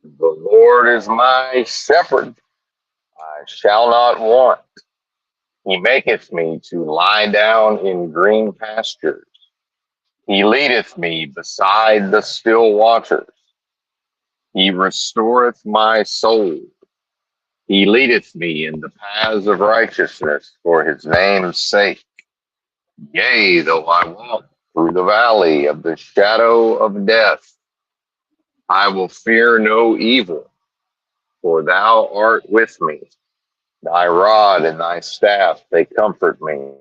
The Lord is my shepherd, I shall not want. He maketh me to lie down in green pastures. He leadeth me beside the still waters. He restoreth my soul. He leadeth me in the paths of righteousness for his name's sake. Yea, though I walk through the valley of the shadow of death, I will fear no evil, for thou art with me. Thy rod and thy staff, they comfort me.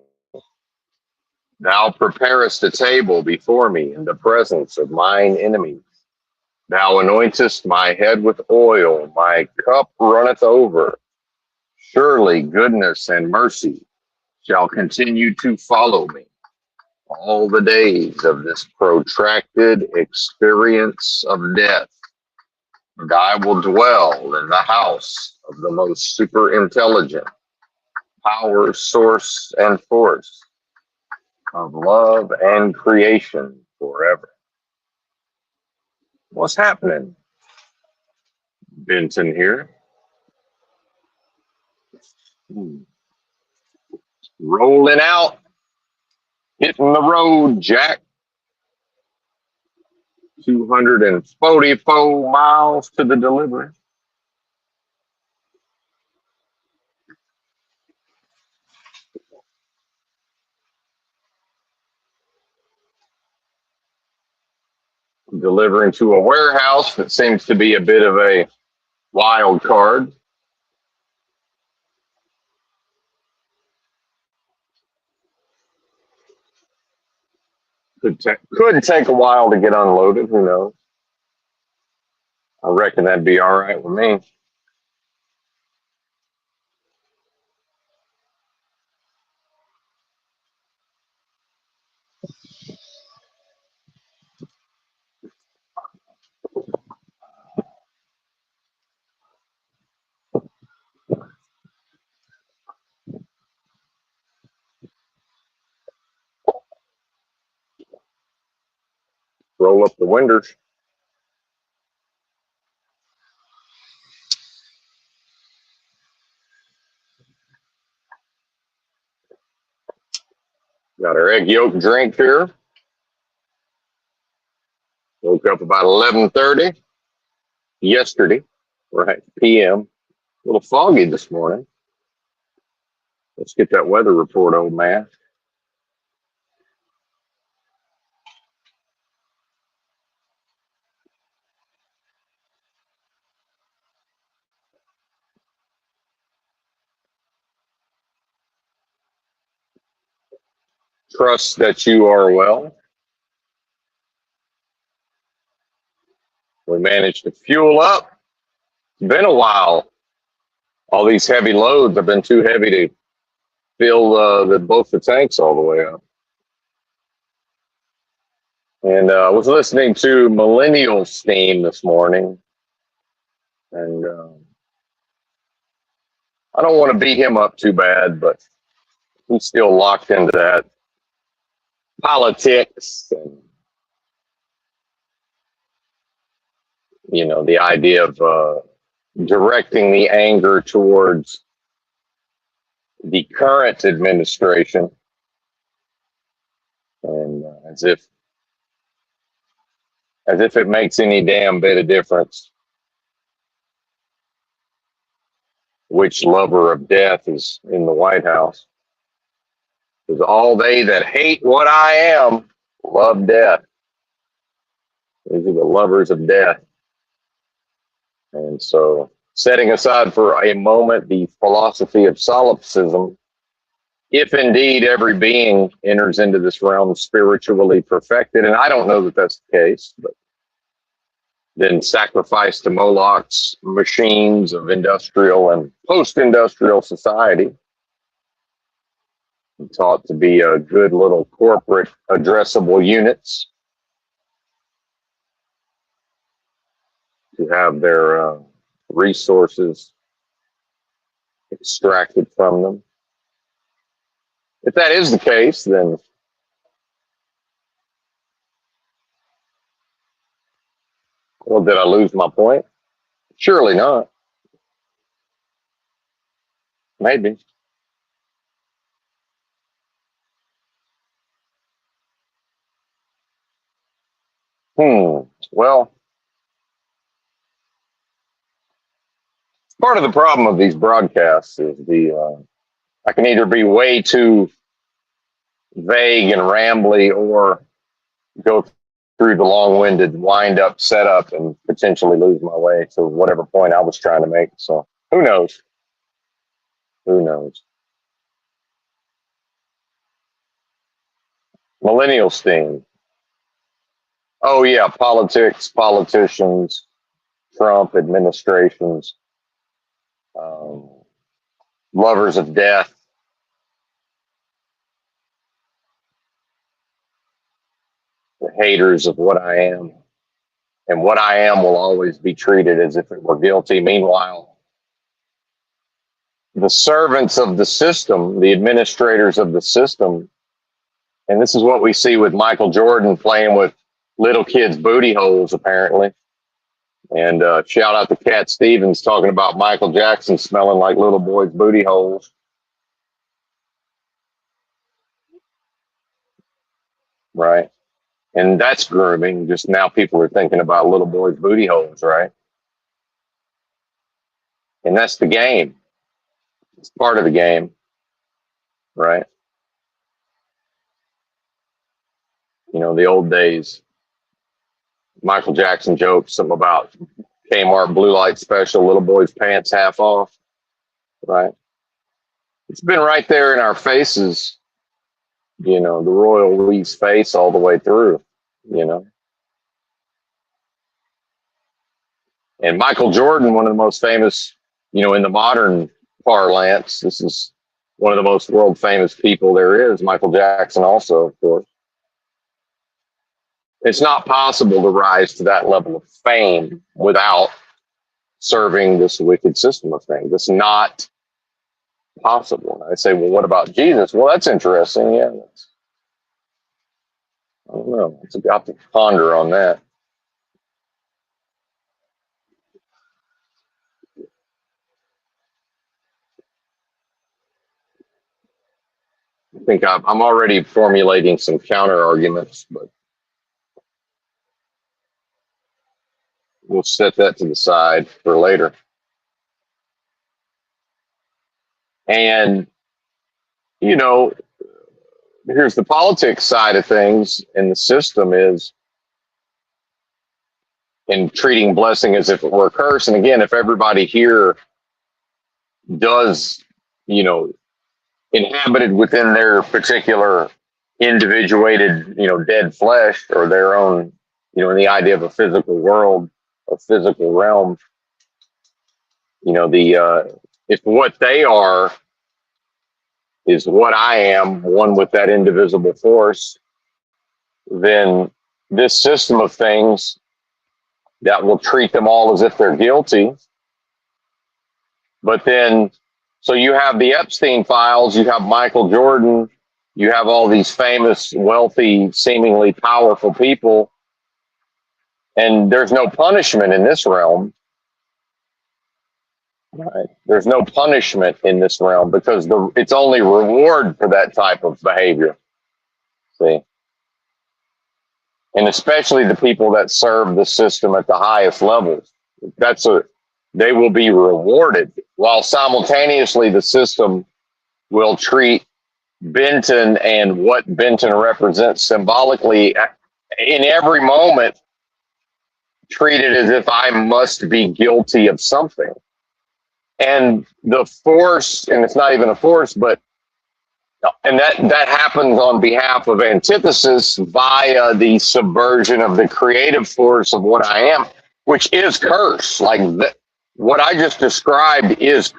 Thou preparest a table before me in the presence of mine enemies. Thou anointest my head with oil, my cup runneth over. Surely goodness and mercy shall continue to follow me all the days of this protracted experience of death. And I will dwell in the house of the most super intelligent, power, source, and force of love and creation forever. What's happening? Benton here. Rolling out, hitting the road, Jack. 244 miles to the delivery. Delivering to a warehouse that seems to be a bit of a wild card. Could take a while to get unloaded. Who knows? I reckon that'd be all right with me. Roll up the windows. Got our egg yolk drink here. Woke up about 11:30 yesterday, right, p.m. A little foggy this morning. Let's get that weather report, old man. Trust that you are well. We managed to fuel up. It's been a while. All these heavy loads have been too heavy to fill both the tanks all the way up. And I was listening to Millennial Steam this morning, and I don't want to beat him up too bad, but he's still locked into that politics and, you know, the idea of directing the anger towards the current administration, and as if it makes any damn bit of difference which lover of death is in the White House. Because all they that hate what I am love death. These are the lovers of death. And so, setting aside for a moment the philosophy of solipsism, if indeed every being enters into this realm spiritually perfected, and I don't know that that's the case, but then sacrifice to Moloch's machines of industrial and post-industrial society, and taught to be a good little corporate addressable units, to have their resources extracted from them. If that is the case, then well, did I lose my point? Surely not. Maybe. Well, part of the problem of these broadcasts is I can either be way too vague and rambly, or go through the long-winded wind-up setup and potentially lose my way to whatever point I was trying to make. So who knows? Who knows? Millennial theme. Oh yeah, politics, politicians, Trump administrations, um, lovers of death, the haters of what I am. And what I am will always be treated as if it were guilty. Meanwhile, the servants of the system, the administrators of the system, and this is what we see with Michael Jordan playing with little kids' booty holes, apparently. And shout out to Cat Stevens talking about Michael Jackson smelling like little boys' booty holes. Right. And that's grooming. Just now people are thinking about little boys' booty holes, right? And that's the game. It's part of the game, right? You know, the old days, Michael Jackson jokes something about Kmart blue light special, little boy's pants half off, right? It's been right there in our faces, you know, the royal we's face all the way through, you know. And Michael Jordan, one of the most famous, you know, in the modern parlance, this is one of the most world famous people there is. Michael Jackson also, of course. It's not possible to rise to that level of fame without serving this wicked system of things. It's not possible. I say, well, what about Jesus? Well, that's interesting. Yeah, I don't know. It's got to ponder on that. I think I'm already formulating some counter arguments, but we'll set that to the side for later. And, you know, here's the politics side of things, and the system is in treating blessing as if it were a curse. And again, if everybody here does, you know, inhabited within their particular individuated, you know, dead flesh, or their own, you know, in the idea of a physical world, a physical realm, you know, if what they are is what I am, one with that indivisible force, then this system of things that will treat them all as if they're guilty. But then, so you have the Epstein files, you have Michael Jordan, you have all these famous, wealthy, seemingly powerful people, and there's no punishment in this realm. Right? There's no punishment in this realm because it's only reward for that type of behavior. See? And especially the people that serve the system at the highest levels. They will be rewarded, while simultaneously the system will treat Benton and what Benton represents symbolically in every moment, treat it as if I must be guilty of something. And the force, and it's not even a force, but and that happens on behalf of antithesis via the subversion of the creative force of what I am, which is curse. Like what I just described is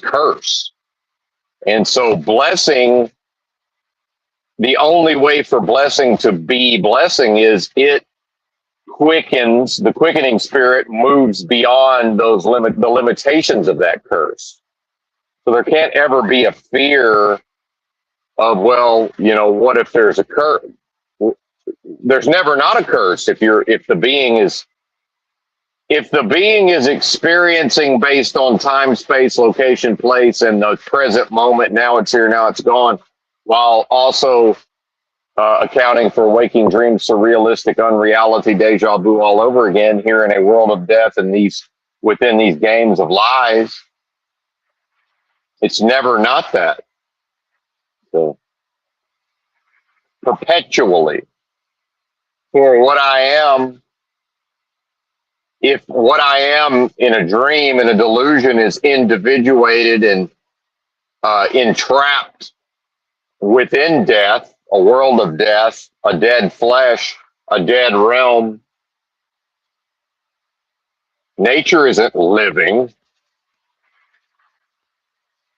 curse. And so blessing, the only way for blessing to be blessing is it quickens, the quickening spirit moves beyond the limitations of that curse. So there can't ever be a fear of, well, you know, what if there's a curse? There's never not a curse if the being is If the being is experiencing based on time, space, location, place, and the present moment, now it's here, now it's gone, while also accounting for waking dreams, surrealistic, unreality, deja vu all over again, here in a world of death and within these games of lies, it's never not that. So, perpetually, for what I am, if what I am in a dream, in a delusion, is individuated and entrapped within death, a world of death, a dead flesh, a dead realm, nature isn't living.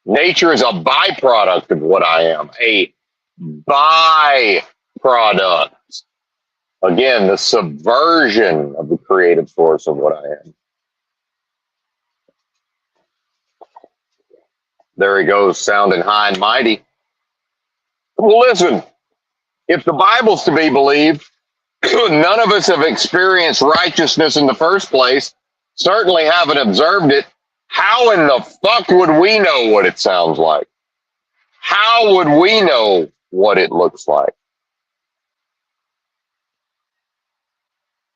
Nature is a byproduct of what I am, a byproduct. Again, the subversion of the creative force of what I am. There he goes, sounding high and mighty. Well, listen, if the Bible's to be believed, none of us have experienced righteousness in the first place, certainly haven't observed it. How in the fuck would we know what it sounds like? How would we know what it looks like?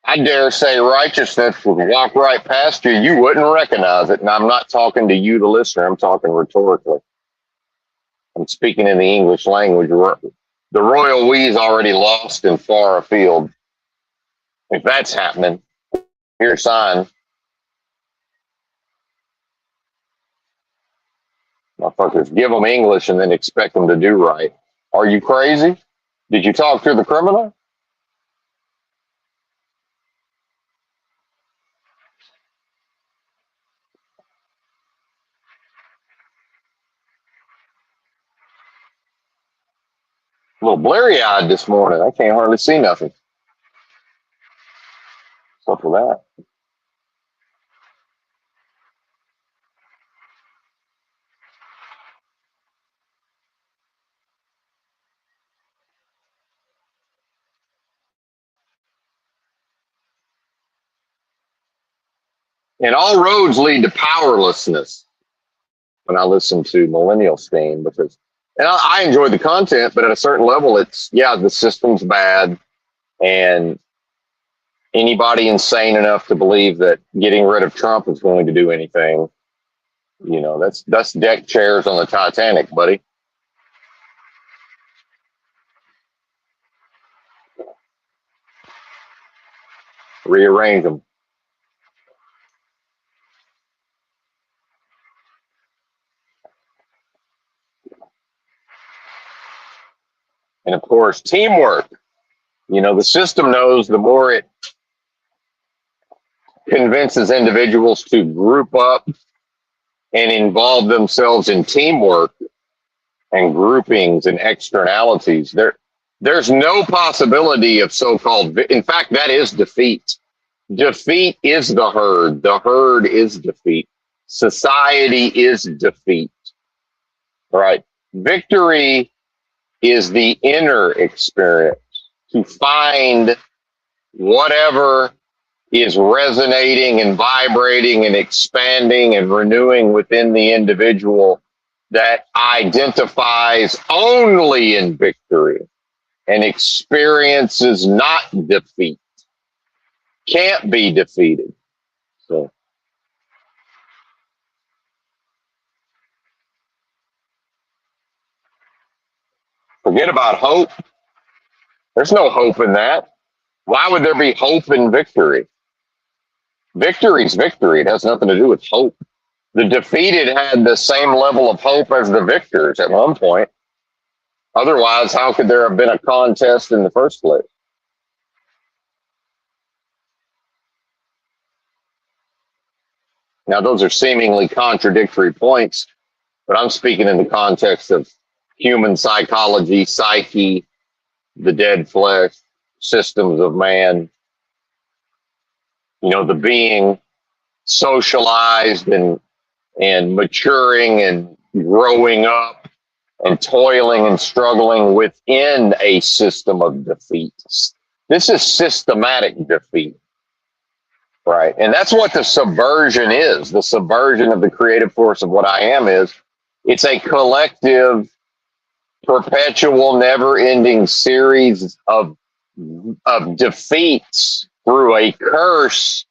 I dare say righteousness would walk right past you. You wouldn't recognize it. And I'm not talking to you, the listener. I'm talking rhetorically. I'm speaking in the English language. The royal we's already lost and far afield. If that's happening, here's a sign. Motherfuckers, give them English and then expect them to do right. Are you crazy? Did you talk to the criminal? A little blurry-eyed this morning. I can't hardly see nothing. What's up with that? And all roads lead to powerlessness. When I listen to Millennial Steam, because and I enjoy the content, but at a certain level, it's the system's bad, and anybody insane enough to believe that getting rid of Trump is going to do anything, that's deck chairs on the Titanic, buddy. Rearrange them. And of course, teamwork. The system knows the more it convinces individuals to group up and involve themselves in teamwork and groupings and externalities, there's no possibility of so-called, in fact, that is defeat. Defeat is the herd. The herd is defeat. Society is defeat. Right? Victory is the inner experience, to find whatever is resonating and vibrating and expanding and renewing within the individual that identifies only in victory and experiences not defeat, can't be defeated. So forget about hope. There's no hope in that. Why would there be hope in victory? Victory's victory. It has nothing to do with hope. The defeated had the same level of hope as the victors at one point. Otherwise, how could there have been a contest in the first place? Now, those are seemingly contradictory points, but I'm speaking in the context of human psychology, psyche, the dead flesh, systems of man, the being socialized and maturing and growing up and toiling and struggling within a system of defeat. This is systematic defeat. right? And that's what the subversion is. The subversion of the creative force of what I am is it's a collective, perpetual, never-ending series of defeats through a curse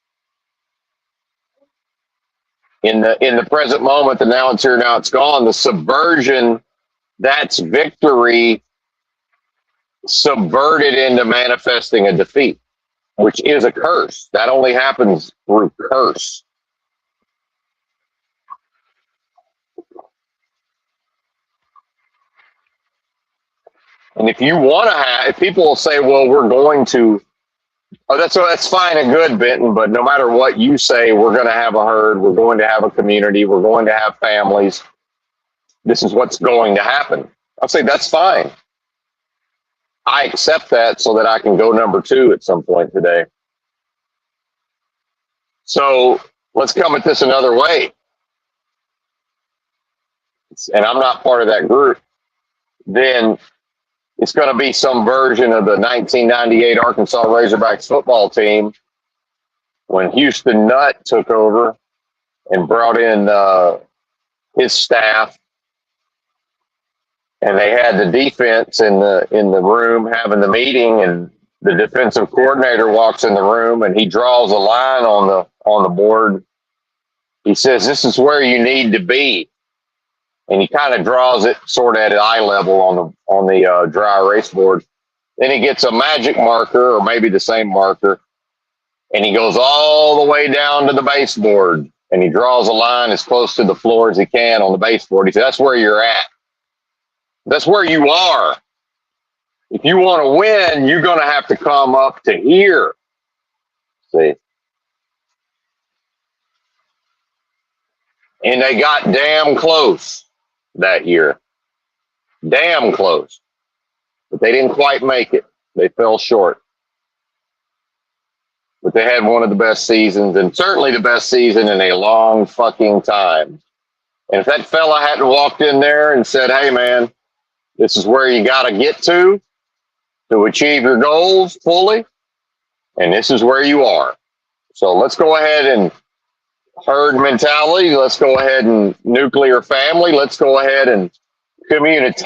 in the present moment. The now it's here, now it's gone. The subversion, that's victory subverted into manifesting a defeat, which is a curse. That only happens through curse. And if you want to have, if people will say, well, we're going to, oh, that's fine and good, Benton, but no matter what you say, we're going to have a herd, we're going to have a community, we're going to have families. This is what's going to happen. I'll say that's fine. I accept that so that I can go number 2 at some point today. So let's come at this another way. And I'm not part of that group. Then it's going to be some version of the 1998 Arkansas Razorbacks football team when Houston Nutt took over and brought in his staff, and they had the defense in the room having the meeting, and the defensive coordinator walks in the room and he draws a line on the board. He says, "This is where you need to be." And he kind of draws it sort of at eye level on the dry erase board. Then he gets a magic marker, or maybe the same marker, and he goes all the way down to the baseboard, and he draws a line as close to the floor as he can on the baseboard. He says, "That's where you're at. That's where you are. If you want to win, you're going to have to come up to here." See? And they got damn close that year. Damn close. But they didn't quite make it. They fell short. But they had one of the best seasons, and certainly the best season in a long fucking time. And if that fella hadn't walked in there and said, "Hey, man, this is where you got to get to achieve your goals fully, and this is where you are. So let's go ahead and herd mentality. Let's go ahead and nuclear family. Let's go ahead and community.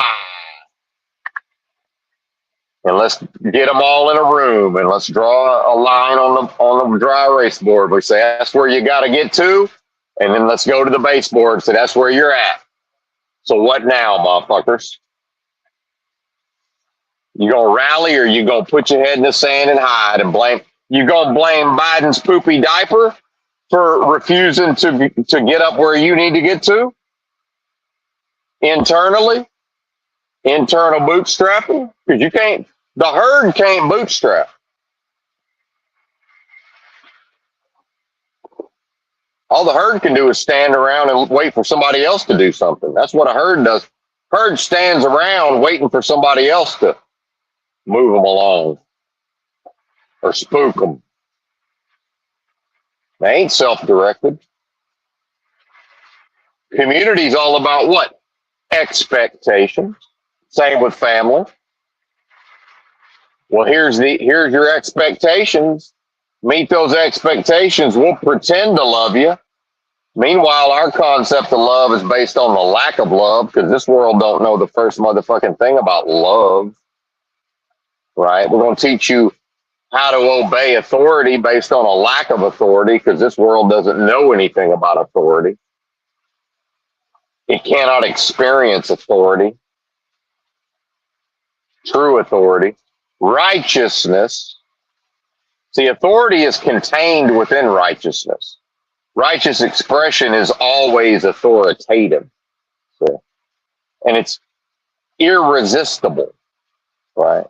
And let's get them all in a room, and let's draw a line on the dry erase board. We say that's where you got to get to, and then let's go to the baseboard and say that's where you're at. So what now, motherfuckers? You gonna rally, or you gonna put your head in the sand and hide and blame? You gonna blame Biden's poopy diaper for refusing to get up where you need to get to? Internally? Internal bootstrapping? Because you can't, the herd can't bootstrap. All the herd can do is stand around and wait for somebody else to do something. That's what a herd does. Herd stands around waiting for somebody else to move them along or spook them. They ain't self-directed. Community's all about what? Expectations. Same with family. Well, here's your expectations. Meet those expectations. We'll pretend to love you. Meanwhile, our concept of love is based on the lack of love, because this world don't know the first motherfucking thing about love. Right? We're going to teach you how to obey authority based on a lack of authority, because this world doesn't know anything about authority. It cannot experience authority, true authority, righteousness. See, authority is contained within righteousness. Righteous expression is always authoritative. So, and it's irresistible, right?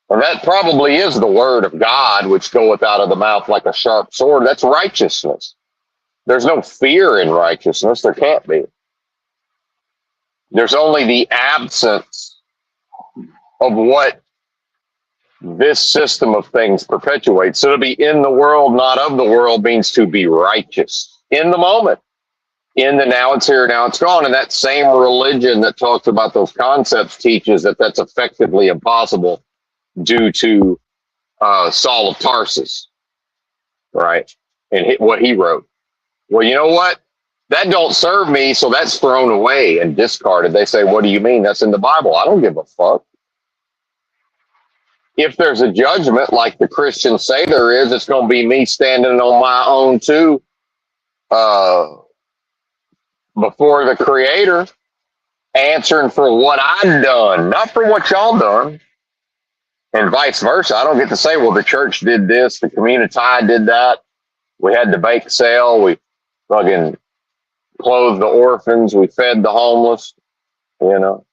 And that probably is the word of God, which goeth out of the mouth like a sharp sword. That's righteousness. There's no fear in righteousness. There can't be. There's only the absence of what this system of things perpetuates. So to be in the world, not of the world, means to be righteous in the moment. In the now it's here, now it's gone. And that same religion that talks about those concepts teaches that that's effectively impossible due to Saul of Tarsus, right? and hit what he wrote. Well, you know what? That don't serve me, so that's thrown away and discarded. They say, what do you mean? That's in the Bible. I don't give a fuck. If there's a judgment like the Christians say there is, it's going to be me standing on my own too, before the Creator, answering for what I've done, not for what y'all done, and vice versa. I don't get to say, well, the church did this, the community did that. We had the bake sale, we fucking clothed the orphans, we fed the homeless, you know.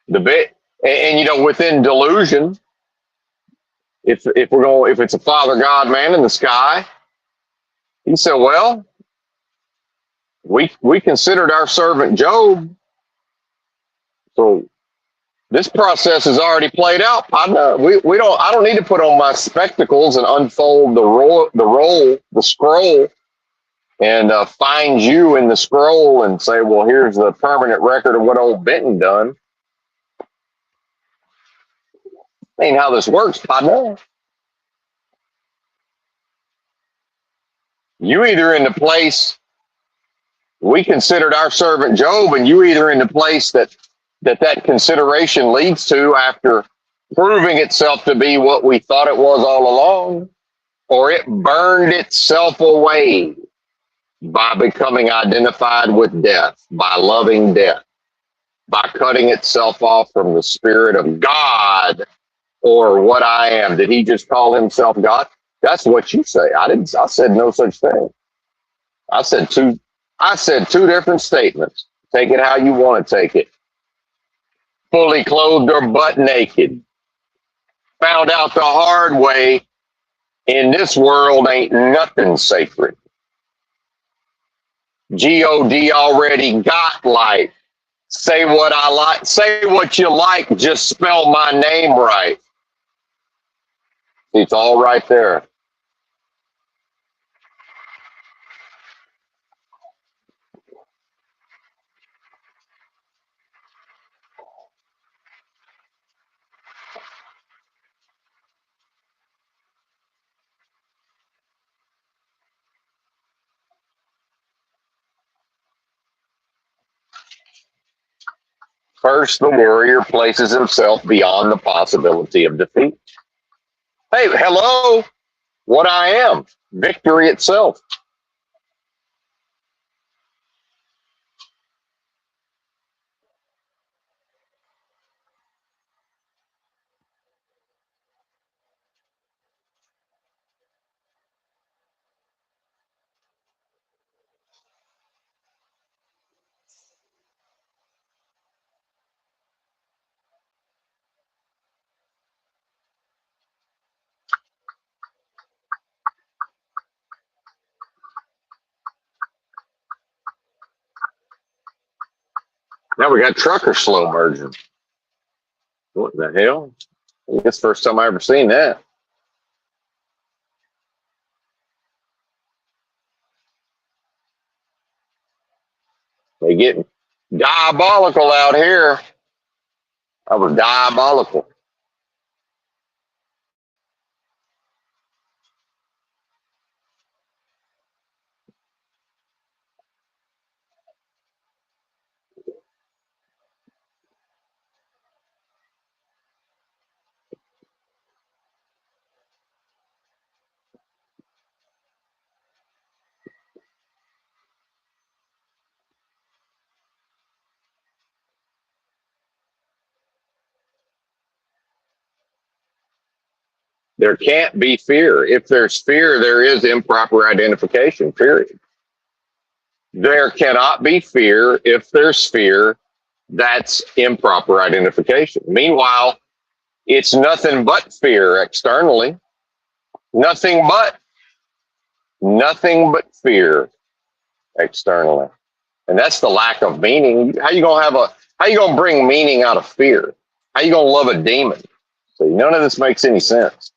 The bit, and you know, within delusion, if it's a Father God man in the sky, he said, well, we considered our servant Job, so this process is already played out. I don't need to put on my spectacles and unfold the scroll, and find you in the scroll and say, well, here's the permanent record of what old Benton done. Ain't how this works, partner. You either in the place we considered our servant Job, and you either in the place that consideration leads to after proving itself to be what we thought it was all along, or it burned itself away by becoming identified with death, by loving death, by cutting itself off from the Spirit of God, or what I am. Did he just call himself God? That's what you say. I didn't. I said no such thing. I said two different statements. Take it how you want to take it. Fully clothed or butt naked. Found out the hard way. In this world ain't nothing sacred. God already got life. Say what I like. Say what you like. Just spell my name right. It's all right there. First, the warrior places himself beyond the possibility of defeat. Hey, hello, what I am, victory itself. Now we got trucker slow merging. What the hell? I guess first time I ever seen that. They getting diabolical out here. I was diabolical. There can't be fear. If there's fear, there is improper identification, period. There cannot be fear. If there's fear, that's improper identification. Meanwhile, it's nothing but fear externally. Nothing but fear externally. And that's the lack of meaning. How you gonna bring meaning out of fear? How you gonna love a demon? See, none of this makes any sense.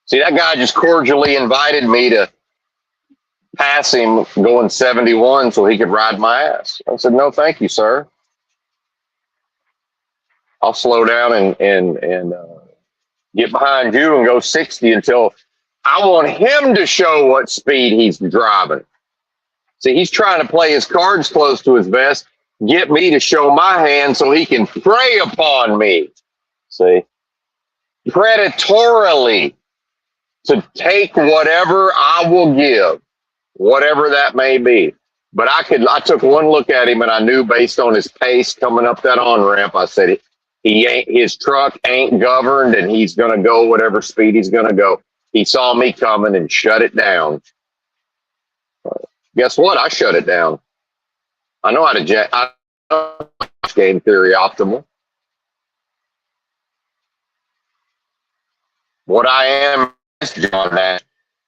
See, that guy just cordially invited me to pass him going 71 so he could ride my ass. I said, no, thank you, sir. I'll slow down and get behind you and go 60 until I want him to show what speed he's driving. See, he's trying to play his cards close to his vest, get me to show my hand so he can prey upon me. See, predatorily to take whatever I will give, whatever that may be. But I took one look at him and I knew based on his pace coming up that on ramp, I said his truck ain't governed and he's gonna go whatever speed he's gonna go. He saw me coming and shut it down. Guess what? I shut it down. I know how to game theory optimal. What I am is John Nash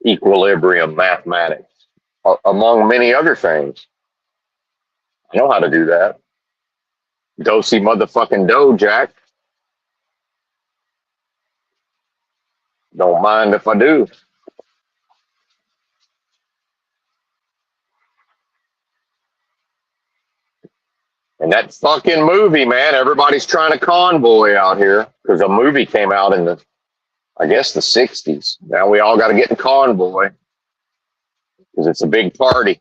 equilibrium mathematics, among many other things. I know how to do that. Dosey motherfucking dough, Jack. Don't mind if I do. And that fucking movie, man, everybody's trying to convoy out here because a movie came out in I guess the 60s. Now we all got to get in convoy because it's a big party.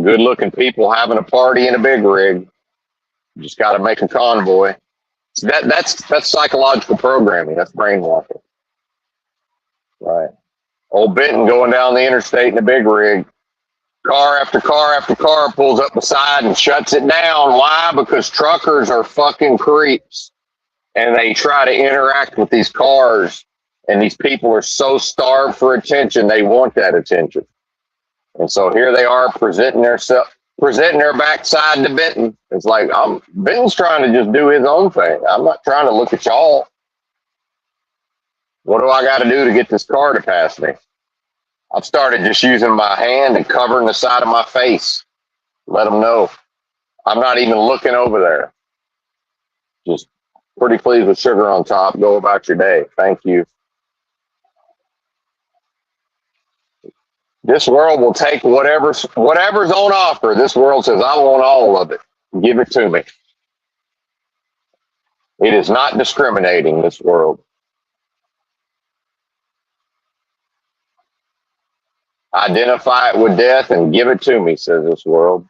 Good looking people having a party in a big rig. You just got to make a convoy. So that's psychological programming. That's brainwashing. Right. Old Benton going down the interstate in a big rig. Car after car after car pulls up beside and shuts it down. Why? Because truckers are fucking creeps. And they try to interact with these cars. And these people are so starved for attention, they want that attention. And so here they are presenting their backside to Benton. It's like, Benton's trying to just do his own thing. I'm not trying to look at y'all. What do I got to do to get this car to pass me? I've started just using my hand and covering the side of my face. Let them know. I'm not even looking over there. Just pretty pleased with sugar on top. Go about your day. Thank you. This world will take whatever's on offer. This world says, I want all of it. Give it to me. It is not discriminating, this world. Identify it with death and give it to me, says this world.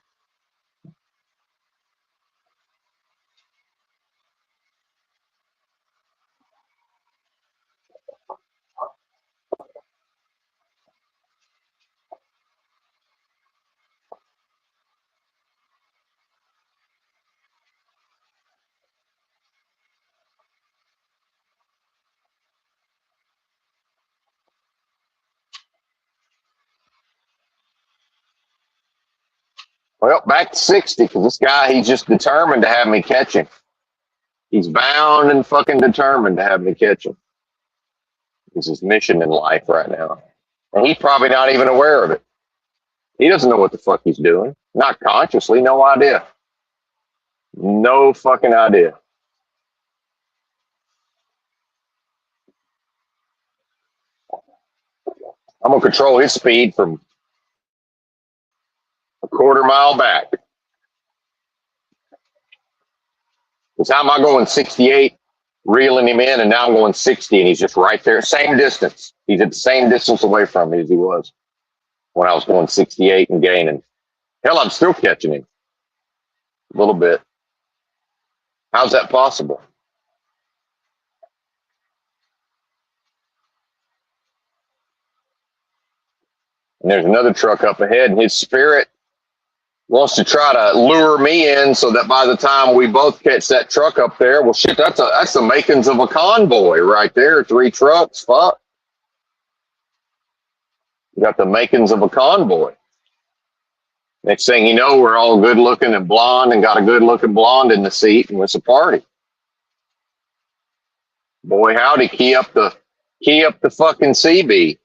Well, back to 60, because this guy, he's just determined to have me catch him. He's bound and fucking determined to have me catch him. It's his mission in life right now. And he's probably not even aware of it. He doesn't know what the fuck he's doing. Not consciously, no idea. No fucking idea. I'm going to control his speed from a quarter mile back. Because how am I going 68, reeling him in, and now I'm going 60, and he's just right there. Same distance. He's at the same distance away from me as he was when I was going 68 and gaining. Hell, I'm still catching him a little bit. How's that possible? And there's another truck up ahead, and his spirit wants to try to lure me in so that by the time we both catch that truck up there, well, shit, that's the makings of a convoy right there. 3 trucks, fuck. You got the makings of a convoy. Next thing you know, we're all good looking and blonde and got a good looking blonde in the seat, and it's a party. Boy, howdy, key up the fucking CB.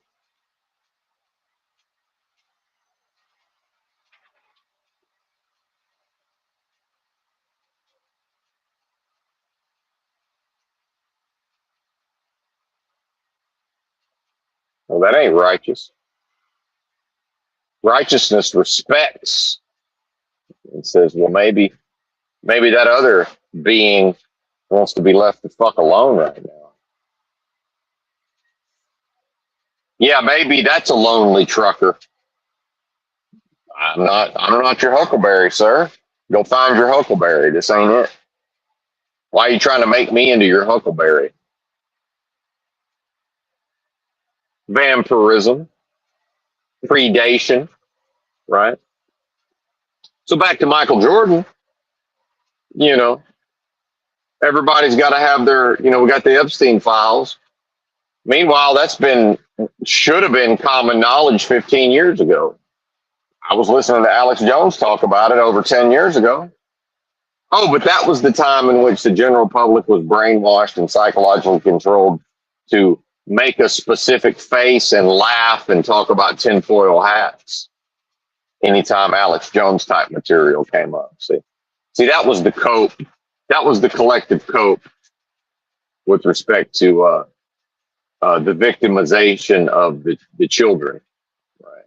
Well, that ain't righteous. Righteousness respects and says, well, maybe that other being wants to be left the fuck alone right now. Yeah, maybe that's a lonely trucker. I'm not your huckleberry, sir. Go find your huckleberry. This ain't it. Why are you trying to make me into your huckleberry? Vampirism, predation, right? So back to Michael Jordan, you know, everybody's got to have their, we got the Epstein files. Meanwhile, should have been common knowledge 15 years ago. I was listening to Alex Jones talk about it over 10 years ago. Oh, but that was the time in which the general public was brainwashed and psychologically controlled to make a specific face and laugh and talk about tinfoil hats anytime Alex Jones type material came up. See, that was the cope. That was the collective cope with respect to the victimization of the children. Right.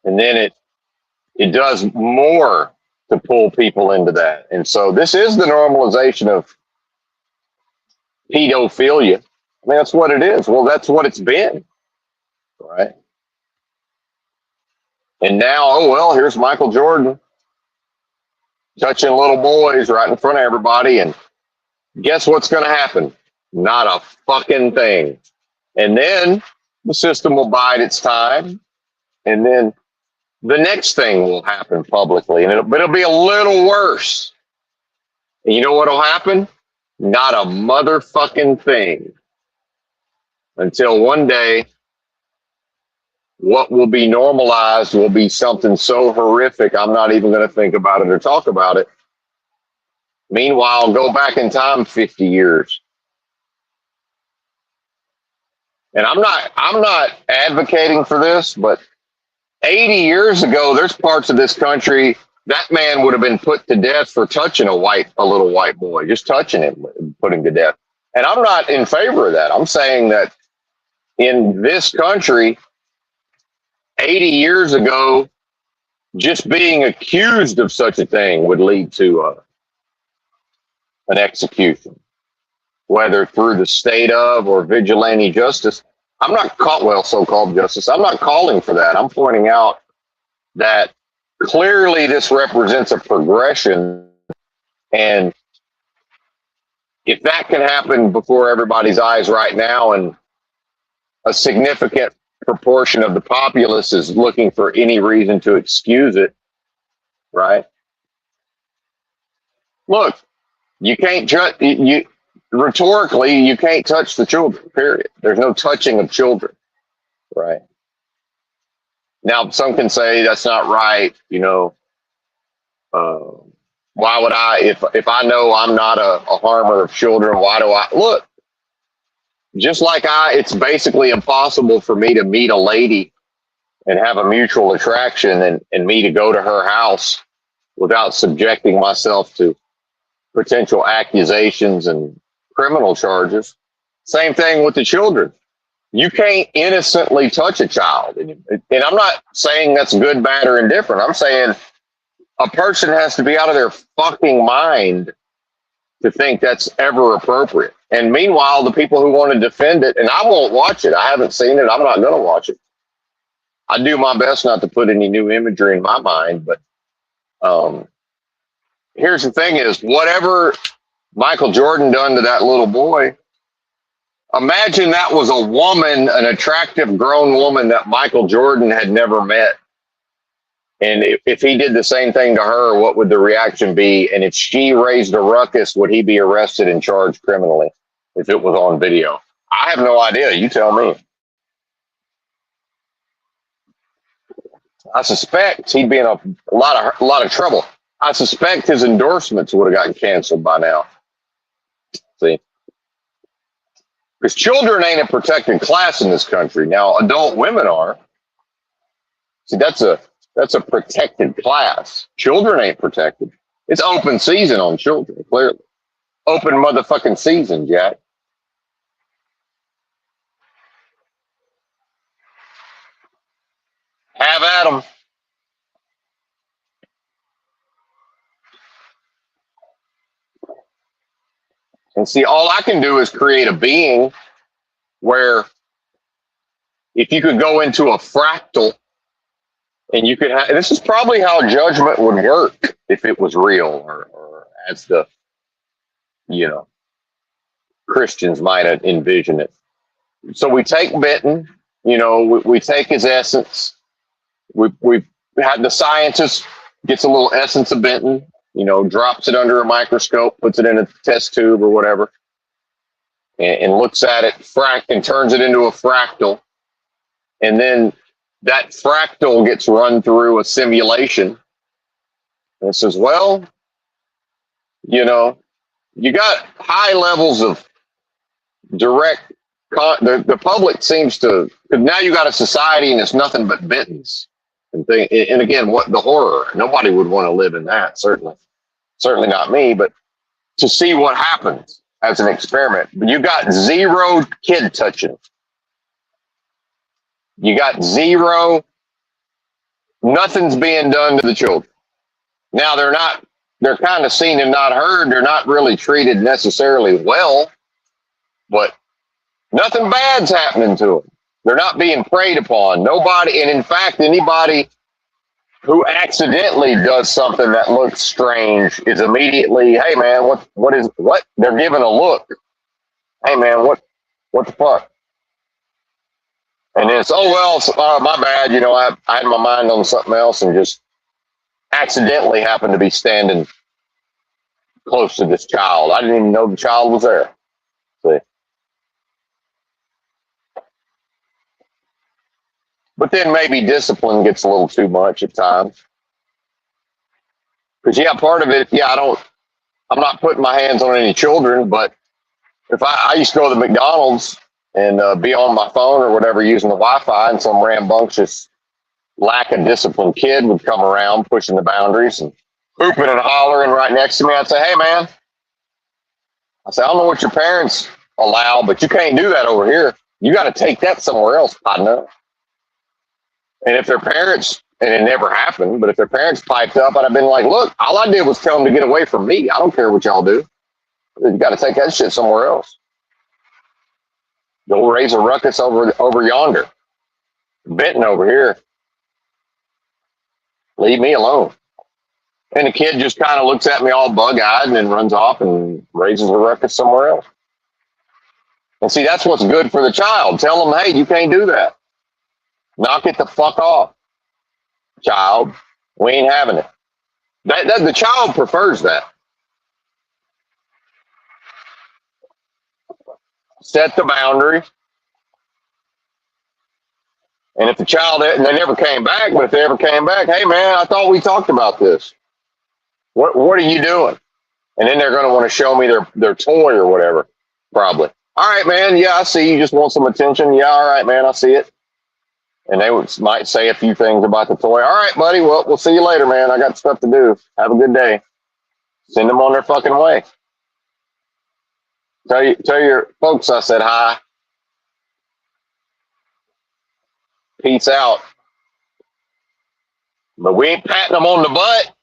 And then it does more to pull people into that. And so this is the normalization of pedophilia. I mean, that's what it is. Well, that's what it's been, right? And now, oh, well, here's Michael Jordan touching little boys right in front of everybody. And guess what's going to happen? Not a fucking thing. And then the system will bide its time. And then the next thing will happen publicly. And it'll be a little worse. And you know what will happen? Not a motherfucking thing. Until one day, what will be normalized will be something so horrific, I'm not even going to think about it or talk about it. Meanwhile, go back in time 50 years. And I'm not advocating for this, but 80 years ago, there's parts of this country that man would have been put to death for touching a little white boy, just touching him, put him to death. And I'm not in favor of that. I'm saying that in this country, 80 years ago, just being accused of such a thing would lead to an execution, whether through the state of or vigilante justice. I'm not so-called justice. I'm not calling for that. I'm pointing out that clearly this represents a progression. And if that can happen before everybody's eyes right now, and a significant proportion of the populace is looking for any reason to excuse it, right? Look, you can't rhetorically, you can't touch the children, period. There's no touching of children, right? Now, some can say that's not right. Why would I, if I know I'm not a harmer of children, why do I look? Just like it's basically impossible for me to meet a lady and have a mutual attraction and me to go to her house without subjecting myself to potential accusations and criminal charges. Same thing with the children. You can't innocently touch a child. And I'm not saying that's good, bad, or indifferent. I'm saying a person has to be out of their fucking mind to think that's ever appropriate. And meanwhile, the people who want to defend it, and I won't watch it. I haven't seen it. I'm not going to watch it. I do my best not to put any new imagery in my mind. But here's the thing is, whatever Michael Jordan done to that little boy, imagine that was a woman, an attractive grown woman that Michael Jordan had never met. And if he did the same thing to her, what would the reaction be? And if she raised a ruckus, would he be arrested and charged criminally if it was on video? I have no idea. You tell me. I suspect he'd be in a lot of trouble. I suspect his endorsements would have gotten canceled by now. See? Because children ain't a protected class in this country. Now, adult women are. See, that's a protected class. Children ain't protected. It's open season on children, clearly. Open motherfucking season, Jack. Have at them. And see, all I can do is create a being where if you could go into a fractal and you could have, this is probably how judgment would work if it was real, or as the, you know, Christians might envision it. So we take Benton, we take his essence. We had the scientist gets a little essence of Benton, drops it under a microscope, puts it in a test tube or whatever, and looks at it, and turns it into a fractal. And then that fractal gets run through a simulation. And it says, well, you got high levels of direct, the public seems to, because now you got a society and it's nothing but Bentons. And again, what the horror, nobody would want to live in that, certainly not me, but to see what happens as an experiment. But you got zero kid touching. You got zero, nothing's being done to the children. Now they're kind of seen and not heard. They're not really treated necessarily well, but nothing bad's happening to them. They're not being preyed upon. Nobody, and in fact, anybody who accidentally does something that looks strange is immediately, hey man, what? They're giving a look. Hey man, what the fuck? And then it's, oh well, my bad. I had my mind on something else and just accidentally happened to be standing close to this child. I didn't even know the child was there. See? But then maybe discipline gets a little too much at times. Because part of it, I'm not putting my hands on any children, but if I used to go to the McDonald's and be on my phone or whatever using the Wi-Fi, and some rambunctious lack of discipline kid would come around pushing the boundaries and hooping and hollering right next to me, I'd say, hey man, I don't know what your parents allow, but you can't do that over here. You got to take that somewhere else, partner. And if their parents, and it never happened, but if their parents piped up, I'd have been like, look, all I did was tell them to get away from me. I don't care what y'all do. You got to take that shit somewhere else. Go raise a ruckus over yonder. Benton over here. Leave me alone. And the kid just kind of looks at me all bug-eyed and then runs off and raises a ruckus somewhere else. And see, that's what's good for the child. Tell them, hey, you can't do that. Knock it the fuck off, child. We ain't having it. The child prefers that. Set the boundary. And if the child, and they never came back, but if they ever came back, hey man, I thought we talked about this. What are you doing? And then they're going to want to show me their toy or whatever, probably. All right, man. Yeah, I see. You just want some attention. Yeah, all right, man. I see it. And they might say a few things about the toy. All right, buddy. Well, we'll see you later, man. I got stuff to do. Have a good day. Send them on their fucking way. Tell your folks I said hi. Peace out. But we ain't patting them on the butt.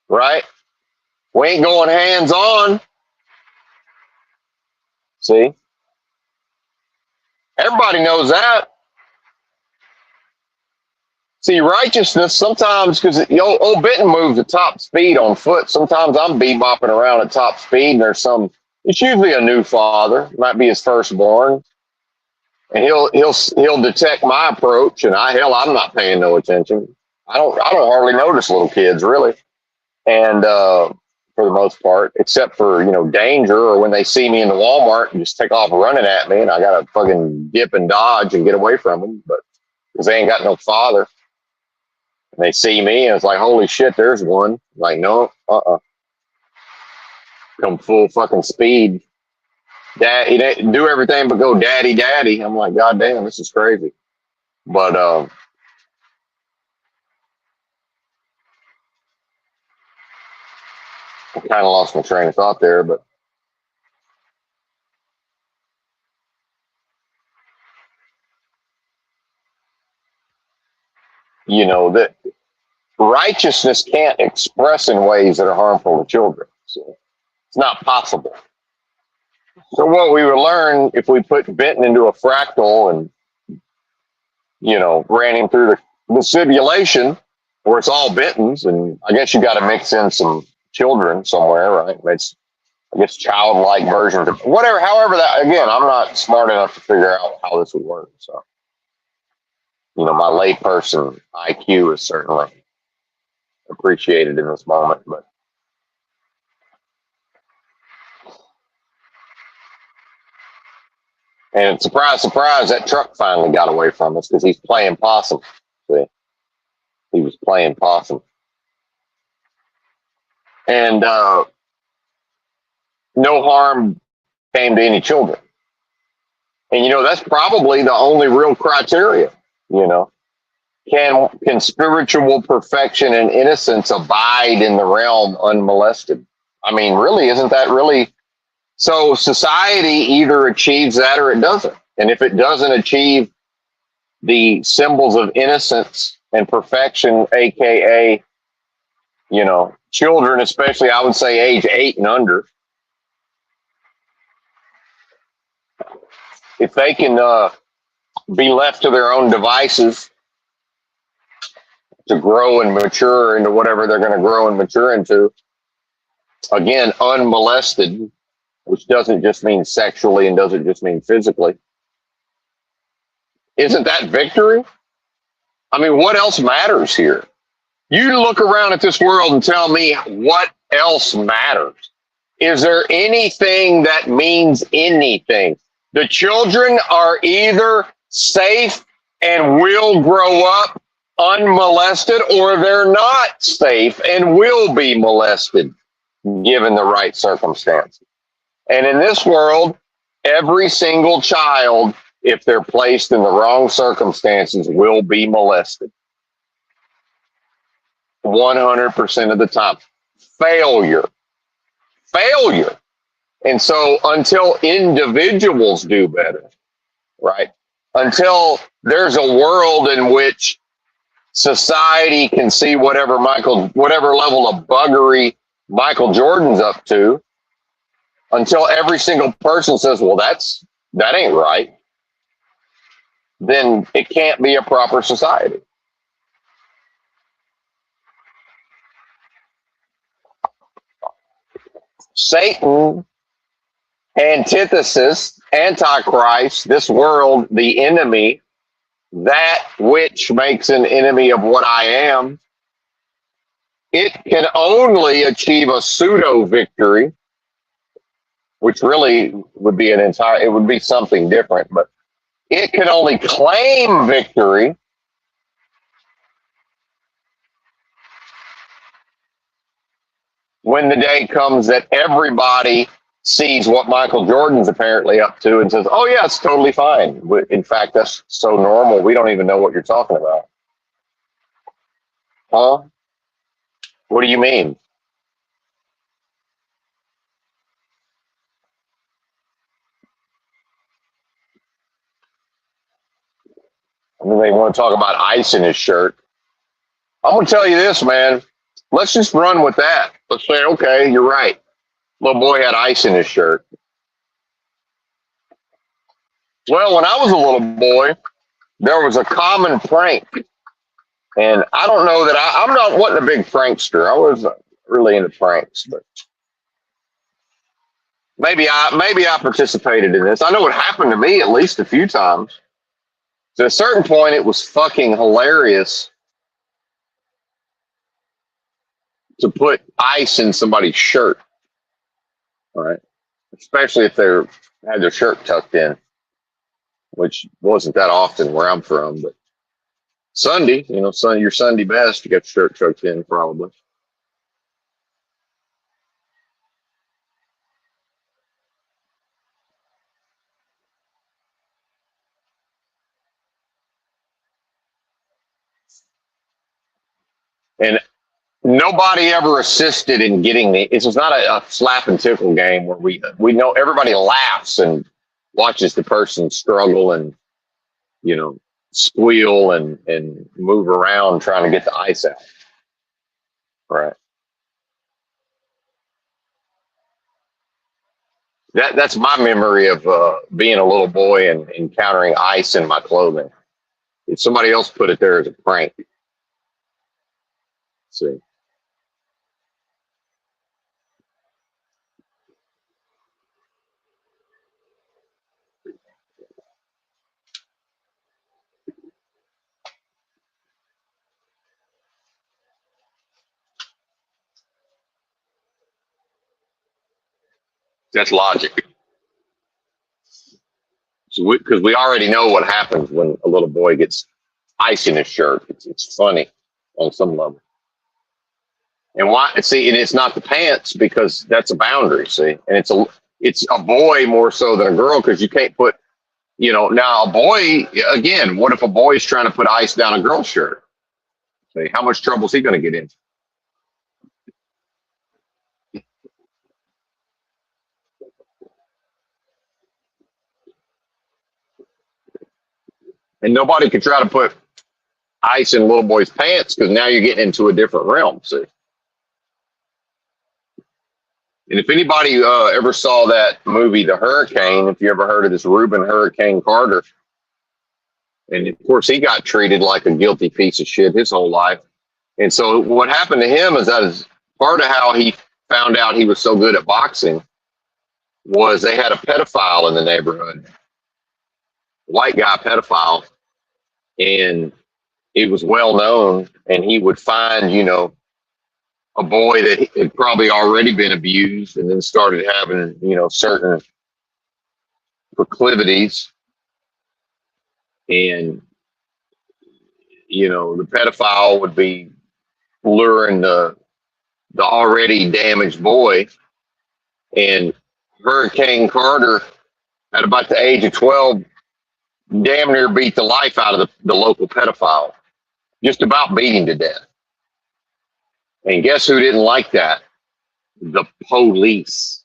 Right? We ain't going hands on. See? Everybody knows that. See, righteousness sometimes, because old Benton moves at top speed on foot. Sometimes I'm bebopping around at top speed, and it's usually a new father, might be his firstborn, and he'll detect my approach, and I'm not paying no attention. I don't hardly notice little kids really, and for the most part, except for danger or when they see me in the Walmart and just take off running at me, and I gotta fucking dip and dodge and get away from them, but because they ain't got no father. And they see me and it's like, holy shit, there's one. Like, no, come full fucking speed. Dad, he didn't do everything but go daddy, daddy. I'm like, God damn, this is crazy. But I kind of lost my train of thought there. But you know that righteousness can't express in ways that are harmful to children. So it's not possible. So what we would learn if we put Benton into a fractal and ran him through the simulation where it's all Bentons, and I guess you got to mix in some children somewhere, right? It's I guess childlike versions of whatever. However, that again, I'm not smart enough to figure out how this would work. So my layperson IQ is certainly appreciated in this moment, but. And surprise, surprise, that truck finally got away from us because he's playing possum. See? He was playing possum. And no harm came to any children. And, that's probably the only real criteria, Can spiritual perfection and innocence abide in the realm unmolested? I mean, really, isn't that really? So society either achieves that or it doesn't. And if it doesn't achieve the symbols of innocence and perfection, aka, children, especially I would say age 8 and under, if they can be left to their own devices to grow and mature into whatever they're going to grow and mature into, again, unmolested, which doesn't just mean sexually and doesn't just mean physically, isn't that victory? I mean, what else matters here? You look around at this world and tell me what else matters. Is there anything that means anything? The children are either safe and will grow up unmolested, or they're not safe and will be molested given the right circumstances. And in this world, every single child, if they're placed in the wrong circumstances, will be molested. 100% of the time. Failure. And so until individuals do better, right? Until there's a world in which society can see whatever level of buggery Michael Jordan's up to, until every single person says, well, that ain't right, then it can't be a proper society. Satan, antithesis, antichrist, this world, the enemy, that which makes an enemy of what I am, it can only achieve a pseudo victory, which really would be it would be something different, but it can only claim victory when the day comes that everybody sees what Michael Jordan's apparently up to and says, oh, yeah, it's totally fine. In fact, that's so normal, we don't even know what you're talking about. Huh? What do you mean? I mean, they want to talk about ice in his shirt. I'm going to tell you this, man. Let's just run with that. Let's say, okay, you're right. Little boy had ice in his shirt. Well, when I was a little boy, there was a common prank. And I don't know that wasn't a big prankster. I was really into pranks, but maybe I participated in this. I know it happened to me at least a few times. To a certain point, it was fucking hilarious to put ice in somebody's shirt. All right. Especially if they had their shirt tucked in, which wasn't that often where I'm from, but Sunday, your Sunday best, you got your shirt tucked in probably. nobody ever assisted in getting the. This is not a slap and tickle game where we know everybody laughs and watches the person struggle and you know squeal and move around trying to get the ice out. Right. That's my memory of being a little boy and encountering ice in my clothing. If somebody else put it there as a prank, see, that's logic. Because we already know what happens when a little boy gets ice in his shirt. It's funny on some level. And why? See, and it's not the pants because that's a boundary. See, and it's a boy more so than a girl because you can't put now a boy again. What if a boy's trying to put ice down a girl's shirt? See, how much trouble is he going to get in? And nobody could try to put ice in little boy's pants because now you're getting into a different realm. See, and if anybody ever saw that movie, The Hurricane, if you ever heard of this Reuben Hurricane Carter, and of course he got treated like a guilty piece of shit his whole life. And so what happened to him is that is part of how he found out he was so good at boxing was they had a pedophile in the neighborhood, white guy pedophile, and it was well known. And he would find, a boy that had probably already been abused and then started having, certain proclivities. And, the pedophile would be luring the already damaged boy. And Hurricane Carter, at about the age of 12, damn near beat the life out of the local pedophile, just about beat him to death. And guess who didn't like that? The police.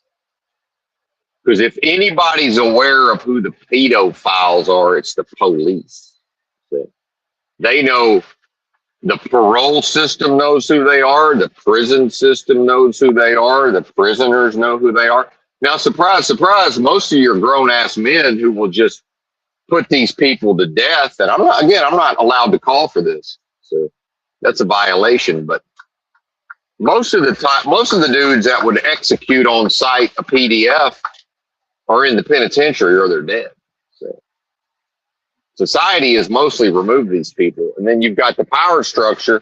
Because if anybody's aware of who the pedophiles are, it's the police. They know. The parole system knows who they are. The prison system knows who they are. The prisoners know who they are. Now, surprise, surprise, most of your grown ass men who will just put these people to death. And I'm not allowed to call for this. So that's a violation. But most of the time, most of the dudes that would execute on site a PDF are in the penitentiary or they're dead. So society has mostly removed these people. And then you've got the power structure.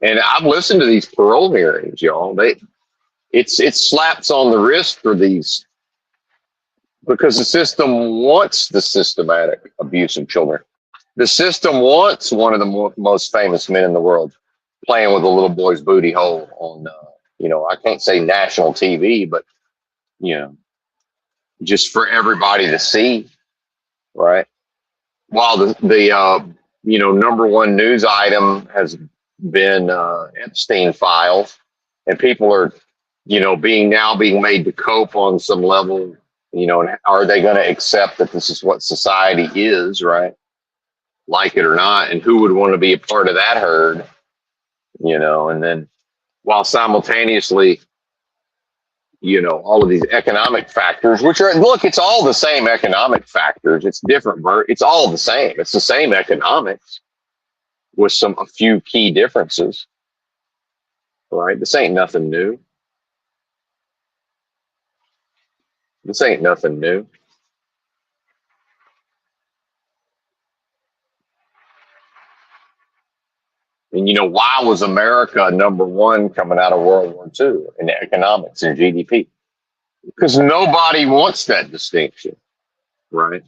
And I've listened to these parole hearings, y'all. It's slaps on the wrist for these because the system wants the systematic abuse of children. The system wants one of the most famous men in the world playing with a little boy's booty hole on, I can't say national TV, but, just for everybody to see, right? While the number one news item has been Epstein files, and people are, being made to cope on some level, and are they going to accept that this is what society is, right? Like it or not, and who would want to be a part of that herd, and then while simultaneously, all of these economic factors, which are, look, it's all the same economic factors. It's different. It's all the same. It's the same economics with a few key differences, right? This ain't nothing new. This ain't nothing new. And why was America number one coming out of World War II in economics and GDP? Because nobody wants that distinction, right?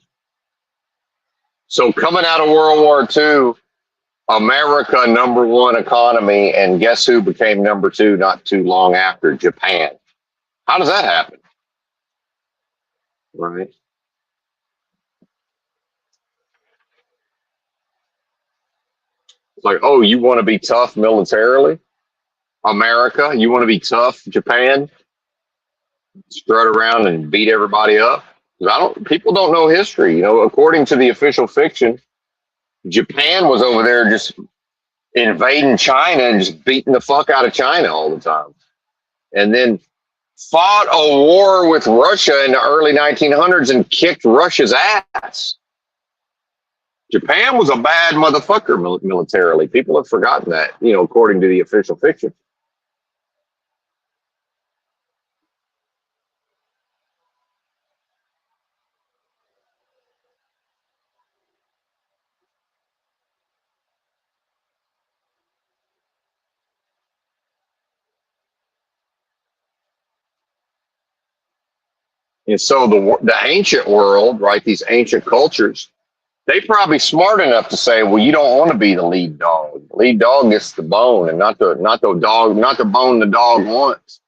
So coming out of World War II, America number one economy, and guess who became number two not too long after? Japan. How does that happen? Right? It's like, oh, you want to be tough militarily? America, you want to be tough. Japan, strut around and beat everybody up. 'Cause people don't know history. You know, according to the official fiction, Japan was over there just invading China and just beating the fuck out of China all the time. And then fought a war with Russia in the early 1900s and kicked Russia's ass. Japan was a bad motherfucker militarily. People have forgotten that, you know, according to the official fiction. And so the ancient world, right, these ancient cultures, they probably smart enough to say, well, you don't want to be the lead dog. The lead dog gets the bone and not the bone the dog wants.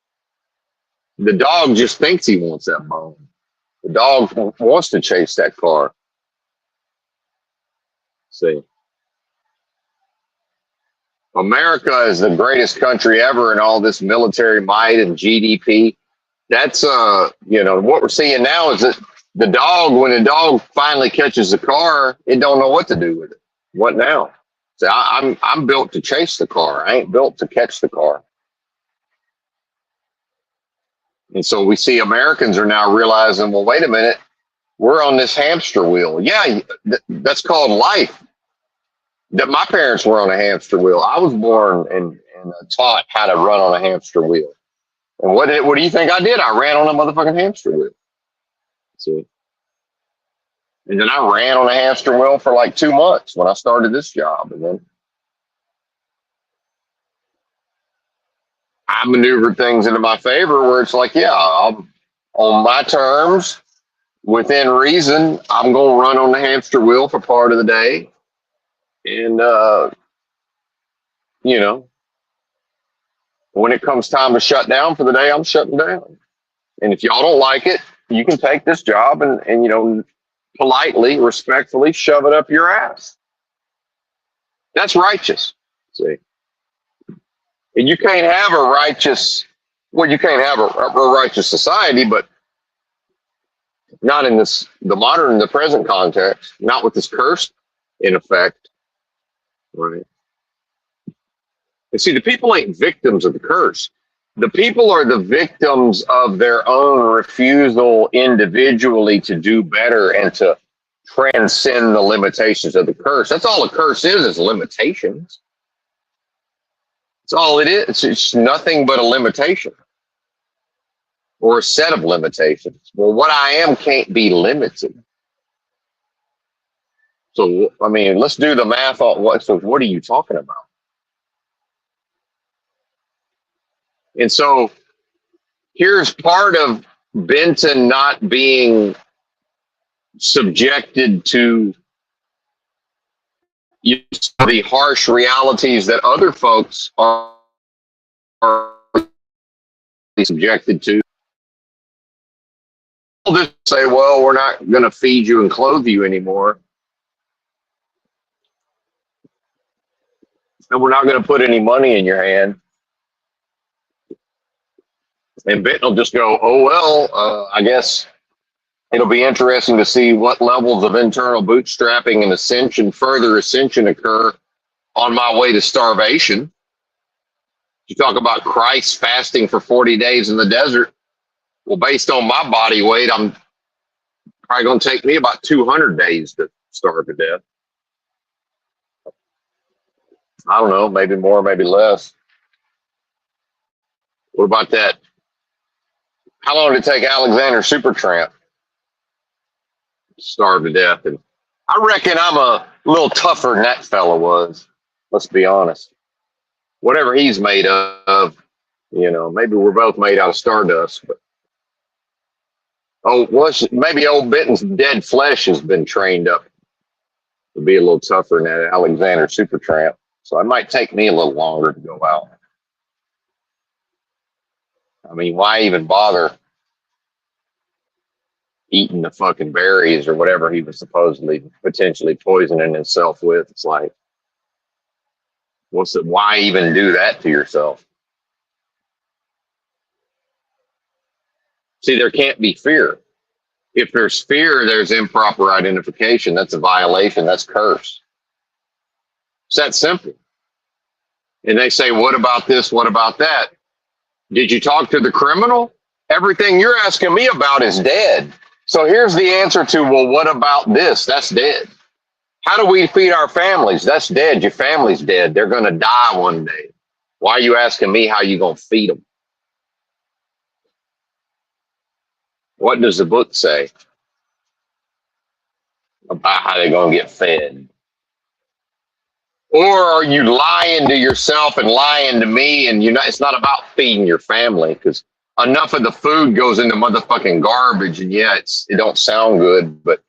The dog just thinks he wants that bone. The dog wants to chase that car. See, America is the greatest country ever in all this military might and GDP. That's you know, what we're seeing now is that the dog, when the dog finally catches the car, it don't know what to do with it. What now? So I'm built to chase the car. I ain't built to catch the car. And so we see Americans are now realizing, well, wait a minute, we're on this hamster wheel. Yeah, that's called life. That my parents were on a hamster wheel. I was born and taught how to run on a hamster wheel. And what do you think I did? I ran on a motherfucking hamster wheel. See? And then I ran on a hamster wheel for like 2 months when I started this job. And then I maneuvered things into my favor where it's like, yeah, I'm on my terms, within reason, I'm going to run on the hamster wheel for part of the day. And, you know, when it comes time to shut down for the day, I'm shutting down. And if y'all don't like it, you can take this job and you know, politely, respectfully shove it up your ass. That's righteous. See? And you can't have a righteous, well, you can't have a righteous society, but not in the present context, not with this curse in effect. Right. And see, the people ain't victims of the curse. The people are the victims of their own refusal individually to do better and to transcend the limitations of the curse. That's all a curse is limitations. That's all it is. It's nothing but a limitation or a set of limitations. Well, what I am can't be limited. So, I mean, let's do the math on what. So, what are you talking about? And so, here's part of Benton not being subjected to the harsh realities that other folks are subjected to. They'll just say, well, we're not going to feed you and clothe you anymore. And we're not going to put any money in your hand. And Benton will just go, oh, well, I guess it'll be interesting to see what levels of internal bootstrapping and further ascension occur on my way to starvation. You talk about Christ fasting for 40 days in the desert. Well, based on my body weight, I'm probably going to take me about 200 days to starve to death. I don't know, maybe more, maybe less. What about that? How long did it take Alexander Supertramp to starve to death? And I reckon I'm a little tougher than that fella was. Let's be honest. Whatever he's made of, you know, maybe we're both made out of stardust, but maybe old Benton's dead flesh has been trained up to be a little tougher than that Alexander Supertramp. So it might take me a little longer to go out. I mean, why even bother eating the fucking berries or whatever he was supposedly potentially poisoning himself with? It's like, why even do that to yourself? See, there can't be fear. If there's fear, there's improper identification. That's a violation. That's curse. It's that simple. And they say, what about this? What about that? Did you talk to the criminal? Everything you're asking me about is dead. So here's the answer to, well, what about this? That's dead. How do we feed our families? That's dead. Your family's dead. They're going to die one day. Why are you asking me how you going to feed them? What does the book say about how they're going to get fed? Or are you lying to yourself and lying to me? And it's not about feeding your family, because enough of the food goes into motherfucking garbage. And yeah, it don't sound good, but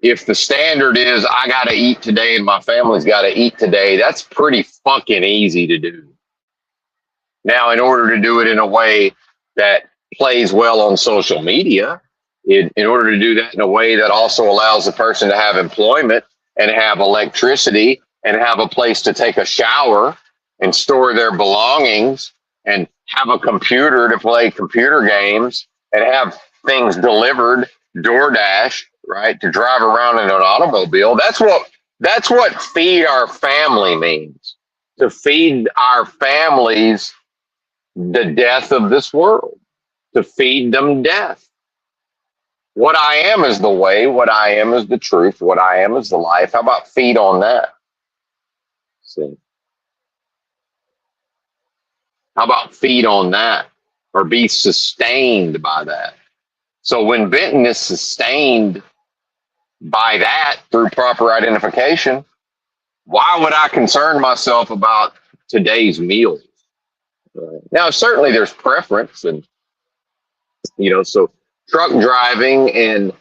if the standard is I got to eat today and my family's got to eat today, that's pretty fucking easy to do. Now, in order to do it in a way that plays well on social media, in order to do that in a way that also allows the person to have employment and have electricity and have a place to take a shower and store their belongings and have a computer to play computer games and have things delivered, DoorDash, right, to drive around in an automobile. That's what feed our family means. To feed our families the death of this world, to feed them death. What I am is the way, what I am is the truth, what I am is the life. How about feed on that? See? How about feed on that, or be sustained by that? So when Benton is sustained by that through proper identification, why would I concern myself about today's meals? Now, certainly there's preference, and so truck driving and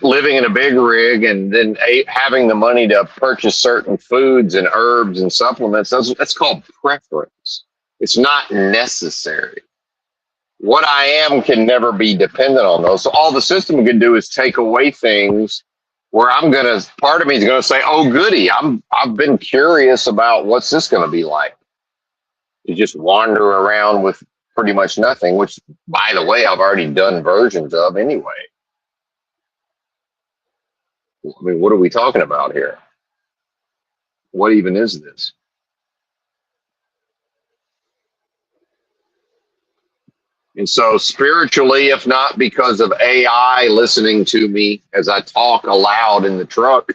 living in a big rig, and then having the money to purchase certain foods and herbs and supplements, that's called preference. It's not necessary. What I am can never be dependent on those. So all the system can do is take away things where part of me is gonna say, oh goody, I've been curious about what's this gonna be like. You just wander around with pretty much nothing, which, by the way, I've already done versions of anyway. I mean, what are we talking about here? What even is this? And so spiritually, if not because of AI listening to me as I talk aloud in the truck,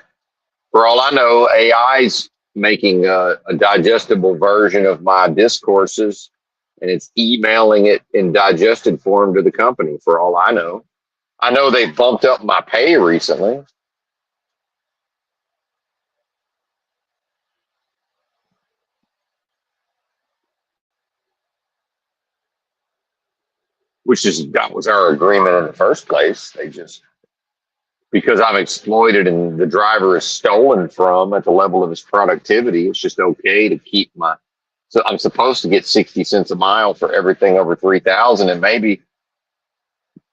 for all I know, AI's making a digestible version of my discourses, and it's emailing it in digested form to the company, for all I know. I know they bumped up my pay recently. That was our agreement in the first place. They just, because I'm exploited and the driver is stolen from at the level of his productivity, it's just okay to keep so I'm supposed to get 60 cents a mile for everything over 3,000. And maybe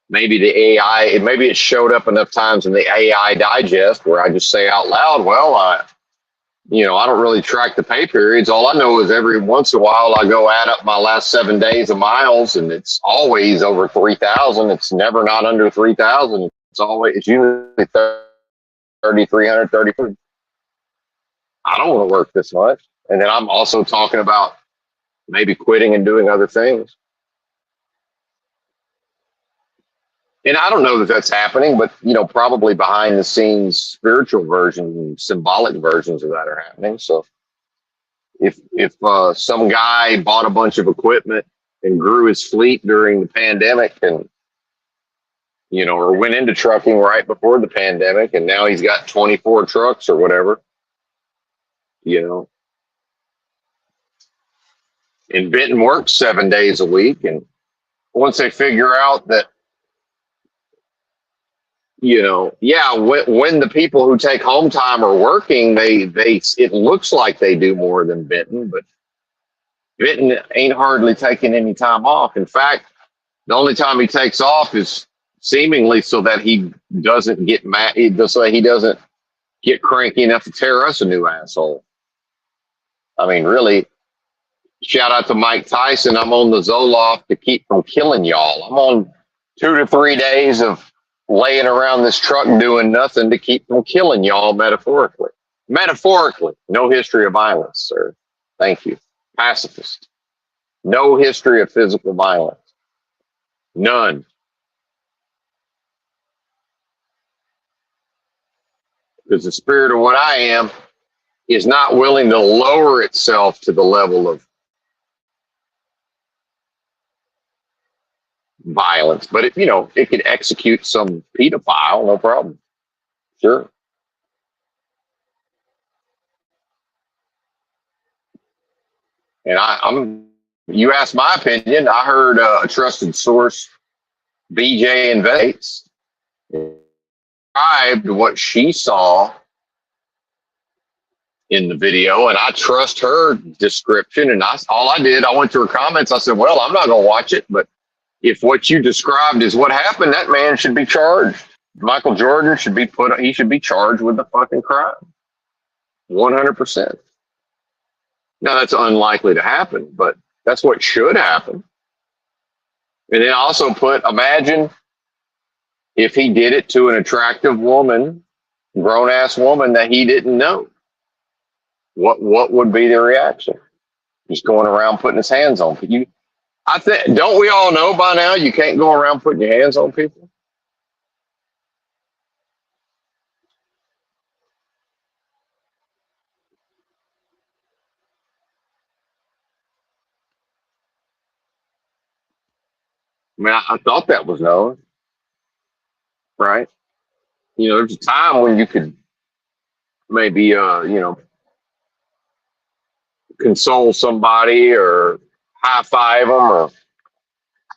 the AI, maybe it showed up enough times in the AI digest where I just say out loud, well, I don't really track the pay periods. All I know is every once in a while I go add up my last 7 days of miles, and it's always over 3,000. It's never not under 3,000. It's usually 3,300, 3,400. I don't want to work this much. And then I'm also talking about maybe quitting and doing other things. And I don't know that that's happening, but probably behind the scenes, spiritual versions, symbolic versions of that are happening. So if some guy bought a bunch of equipment and grew his fleet during the pandemic, and or went into trucking right before the pandemic, and now he's got 24 trucks or whatever, and Benton works 7 days a week, and once they figure out that, when the people who take home time are working, it looks like they do more than Benton, but Benton ain't hardly taking any time off. In fact, the only time he takes off is seemingly so that he doesn't get mad, so he doesn't get cranky enough to tear us a new asshole. I mean, really, shout out to Mike Tyson. I'm on the Zoloft to keep from killing y'all. I'm on 2 to 3 days of laying around this truck doing nothing to keep from killing y'all metaphorically. Metaphorically, no history of violence, sir. Thank you. Pacifist. No history of physical violence. None. Because the spirit of what I am is not willing to lower itself to the level of violence. But it could execute some pedophile, no problem. Sure. And you asked my opinion. I heard a trusted source, BJ Invades, described what she saw in the video, and I trust her description. And I went to her comments. I said, well, I'm not going to watch it, but if what you described is what happened, that man should be charged. Michael Jordan should be he should be charged with the fucking crime. 100%. Now that's unlikely to happen, but that's what should happen. And then also imagine if he did it to an attractive woman, grown ass woman that he didn't know. What would be the reaction? Just going around putting his hands on you. I think, don't we all know by now you can't go around putting your hands on people? I mean, I thought that was known, right? There's a time when you could maybe, console somebody or high five them, or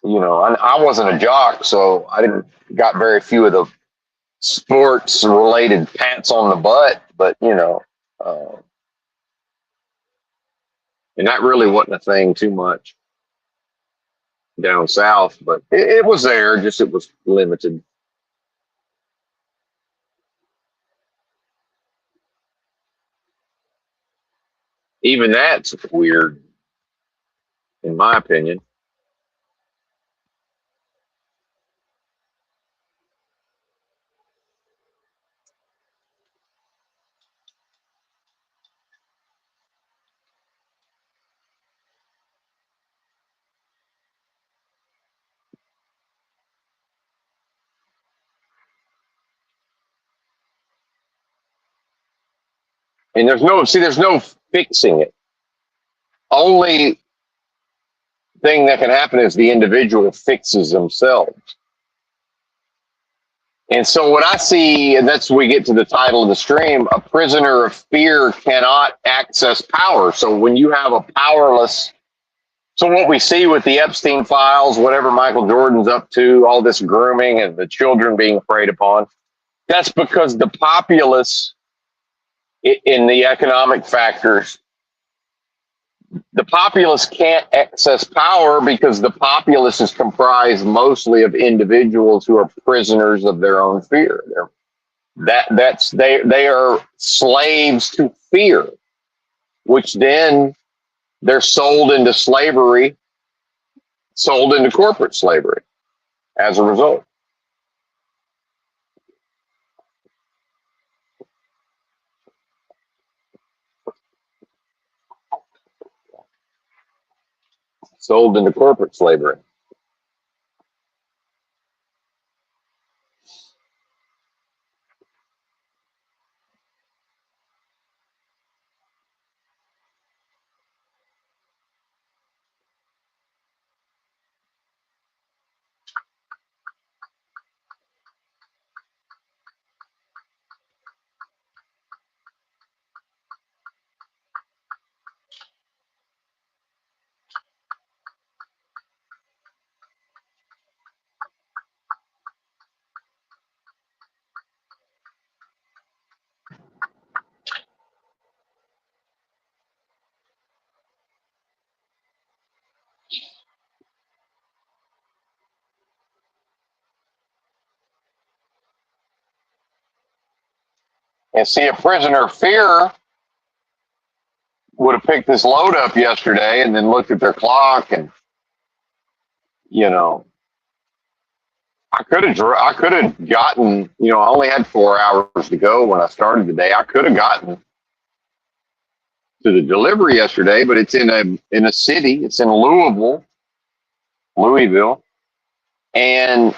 I wasn't a jock, so I didn't got very few of the sports related pats on the butt, but and that really wasn't a thing too much down south, but it was there, just it was limited. Even that's weird, in my opinion. And there's no fixing it. Only thing that can happen is the individual fixes themselves. And so what I see, and that's we get to the title of the stream, a prisoner of fear cannot access power. So when you have a powerless, so what we see with the Epstein files, whatever Michael Jordan's up to, all this grooming and the children being preyed upon, that's because the populace in the economic factors, the populace can't access power because the populace is comprised mostly of individuals who are prisoners of their own fear. They are slaves to fear, which then they're sold into slavery, sold into corporate slavery as a result. Sold into corporate slavery. And see, a prisoner of fear would have picked this load up yesterday and then looked at their clock and, I could have gotten, I only had 4 hours to go when I started today. I could have gotten to the delivery yesterday, but it's in a city. It's in Louisville, and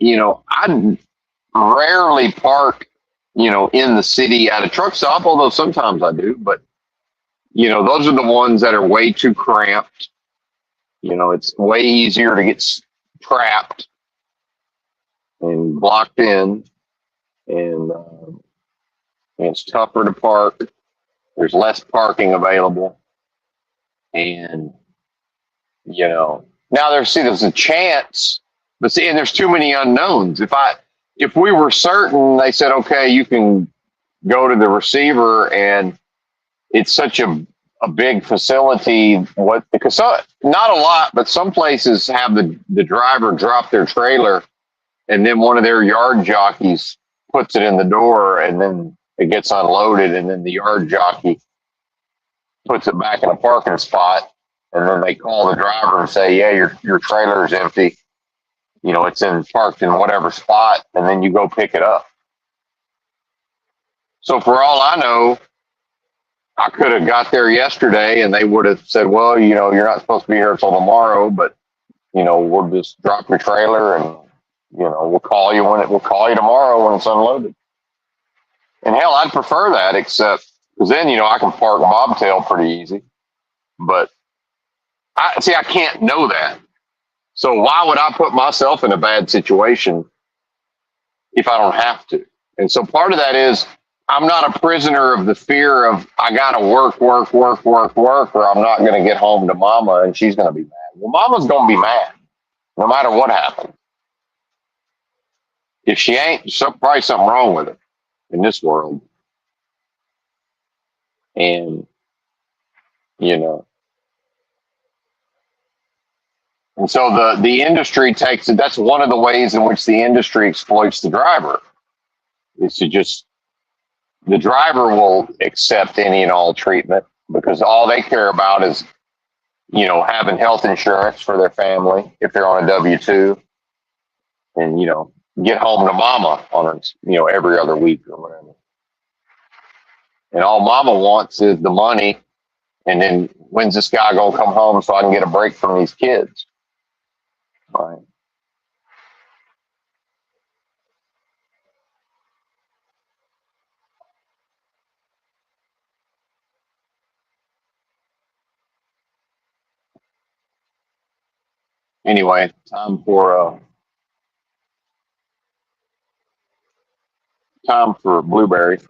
I rarely park, in the city at a truck stop, although sometimes I do. But those are the ones that are way too cramped. It's way easier to get trapped and blocked in, and it's tougher to park. There's less parking available, and now there's a chance, but see, and there's too many unknowns. If we were certain, they said, okay, you can go to the receiver, and it's such a big facility. Because not a lot, but some places have the driver drop their trailer, and then one of their yard jockeys puts it in the door, and then it gets unloaded, and then the yard jockey puts it back in a parking spot, and then they call the driver and say, yeah, your trailer is empty. It's parked in whatever spot, and then you go pick it up. So for all I know, I could have got there yesterday, and they would have said, well, you're not supposed to be here until tomorrow, but we'll just drop your trailer, and we'll call you tomorrow when it's unloaded. And hell, I'd prefer that, except because then I can park bobtail pretty easy. But I can't know that. So why would I put myself in a bad situation if I don't have to? And so part of that is I'm not a prisoner of the fear of I got to work, or I'm not going to get home to mama and she's going to be mad. Well, mama's going to be mad no matter what happens. If she ain't, probably something wrong with her in this world. And, and so the industry takes it. That's one of the ways in which the industry exploits the driver, is to just, the driver will accept any and all treatment because all they care about is, having health insurance for their family if they're on a W-2, and, get home to mama on every other week or whatever. And all mama wants is the money. And then when's this guy gonna come home so I can get a break from these kids? Right. Anyway, time for blueberries.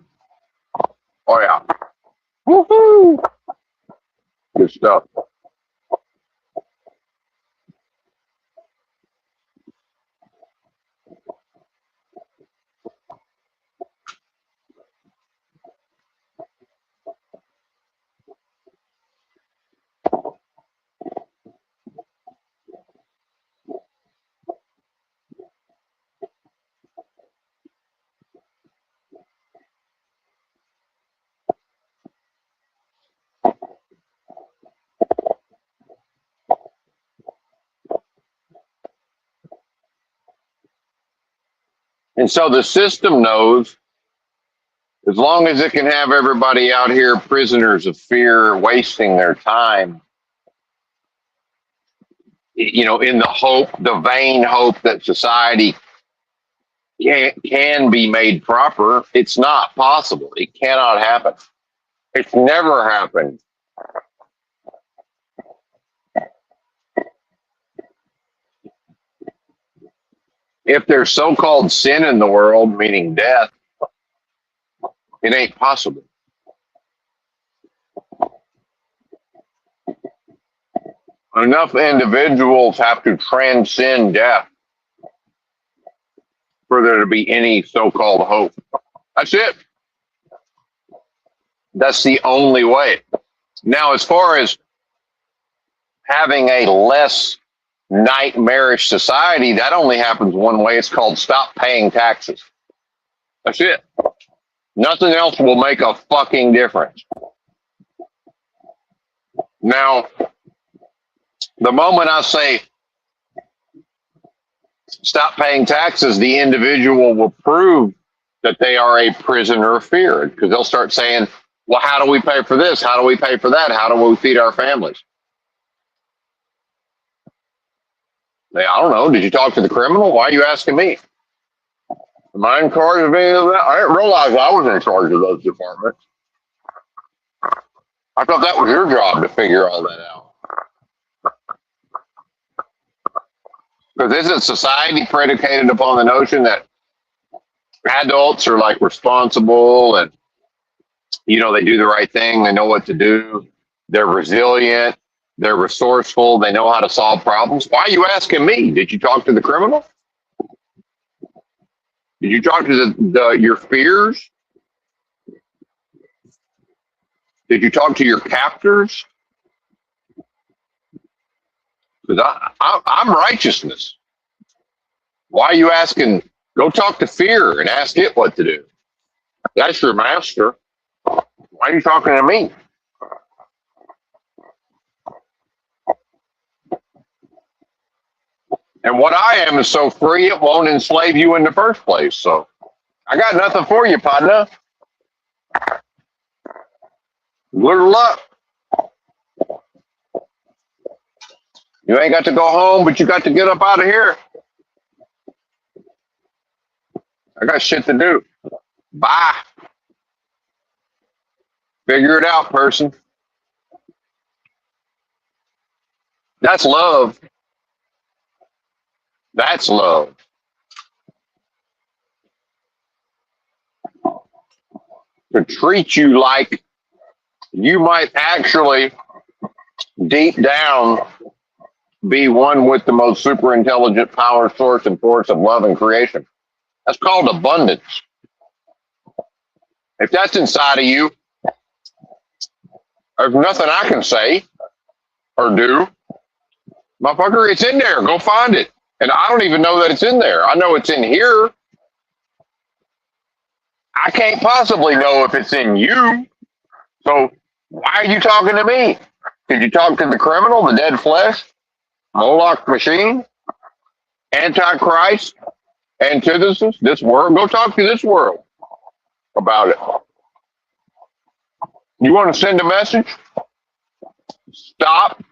Oh yeah. Woohoo! Good stuff. And so the system knows, as long as it can have everybody out here prisoners of fear, wasting their time, in the vain hope that society can be made proper. It's not possible. It cannot happen. It's never happened. If there's so-called sin in the world, meaning death, it ain't possible. Enough individuals have to transcend death for there to be any so-called hope. That's it. That's the only way. Now, as far as having a less nightmarish society, that only happens one way. It's called stop paying taxes. That's it. Nothing else will make a fucking difference. Now, the moment I say stop paying taxes, the individual will prove that they are a prisoner of fear because they'll start saying, well, how do we pay for this? How do we pay for that? How do we feed our families? I don't know. Did you talk to the criminal? Why are you asking me? Am I in charge of any of that? I didn't realize I was in charge of those departments. I thought that was your job to figure all that out. Because isn't society predicated upon the notion that adults are like responsible and, they do the right thing, they know what to do, they're resilient, they're resourceful, they know how to solve problems? Why are you asking me? Did you talk to the criminal? Did you talk to your fears? Did you talk to your captors? Because I'm righteousness. Why are you asking? Go talk to fear and ask it what to do. That's your master. Why are you talking to me? And what I am is so free it won't enslave you in the first place. So I got nothing for you, partner. Good luck. You ain't got to go home, but you got to get up out of here. I got shit to do. Bye. Figure it out, person. That's love. That's love. To treat you like you might actually deep down be one with the most super intelligent power source and force of love and creation. That's called abundance. If that's inside of you, there's nothing I can say or do. Motherfucker, it's in there. Go find it. And I don't even know that it's in there. I know it's in here. I can't possibly know if it's in you. So why are you talking to me? Did you talk to the criminal, the dead flesh, Moloch machine, Antichrist, antithesis, this world? Go talk to this world about it. You want to send a message? Stop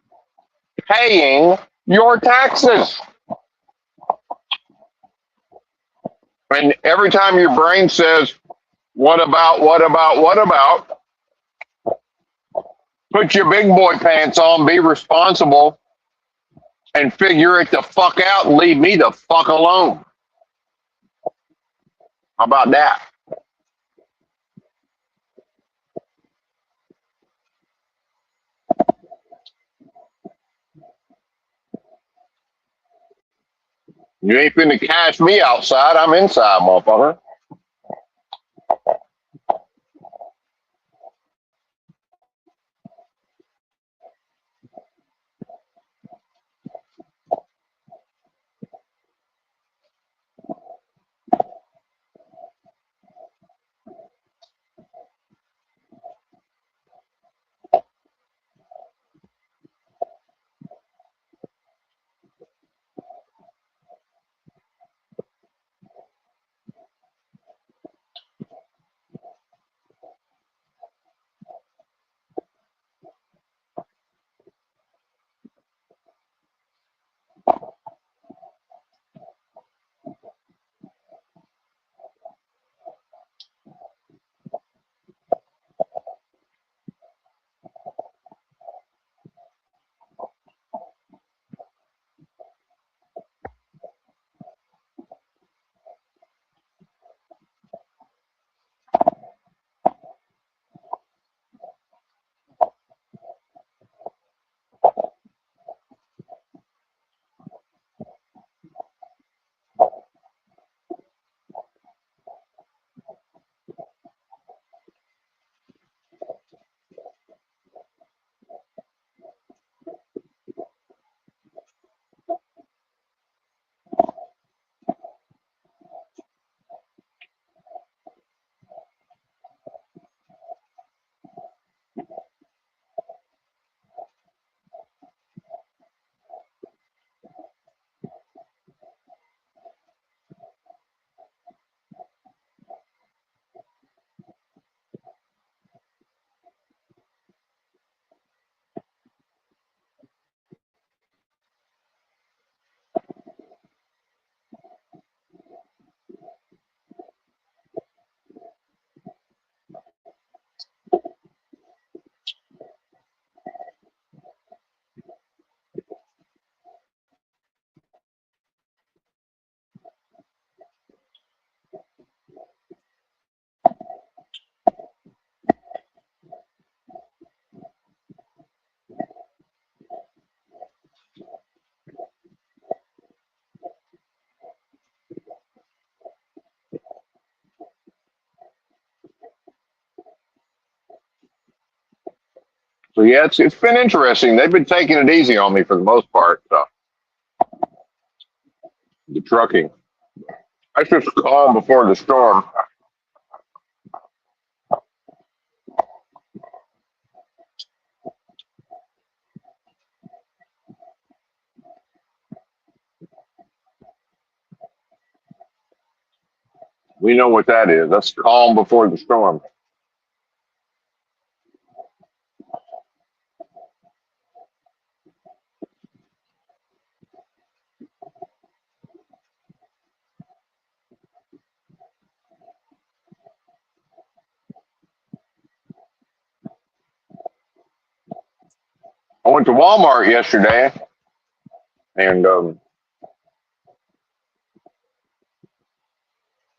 paying your taxes. And every time your brain says, what about, put your big boy pants on, be responsible, and figure it the fuck out and leave me the fuck alone. How about that? You ain't finna cash me outside. I'm inside, motherfucker. So yeah, it's been interesting. They've been taking it easy on me for the most part. So the trucking, I just calm before the storm. We know what that is. That's calm before the storm. I went to Walmart yesterday, and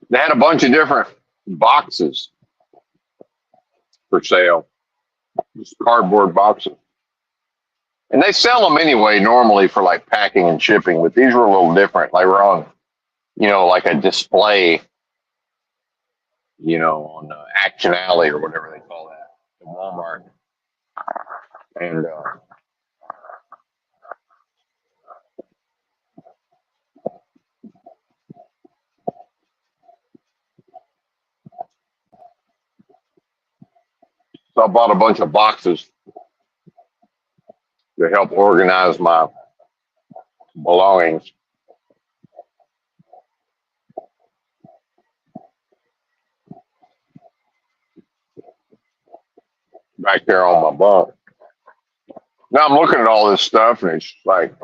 they had a bunch of different boxes for sale, just cardboard boxes. And they sell them anyway, normally for like packing and shipping, but these were a little different. They were on, like a display, on Action Alley or whatever they call that in Walmart. And so I bought a bunch of boxes to help organize my belongings back there on my bunk. Now I'm looking at all this stuff, and it's like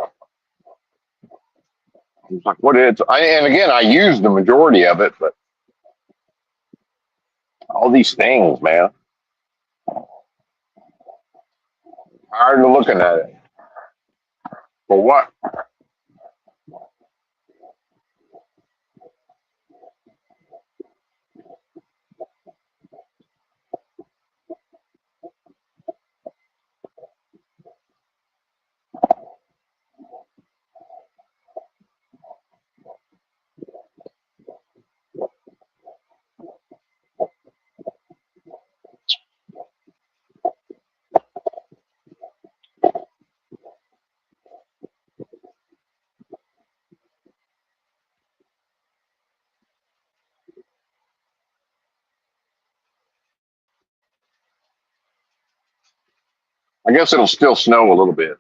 what is? And again, I use the majority of it, but all these things, man, tired of looking at it. For what? I guess it'll still snow a little bit.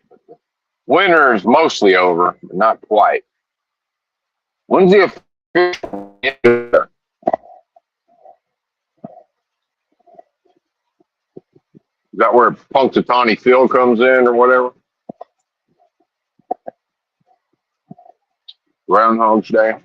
Winter is mostly over, but not quite. When's the official end of it? Is that where Punxsutawney Phil comes in or whatever? Groundhog's Day.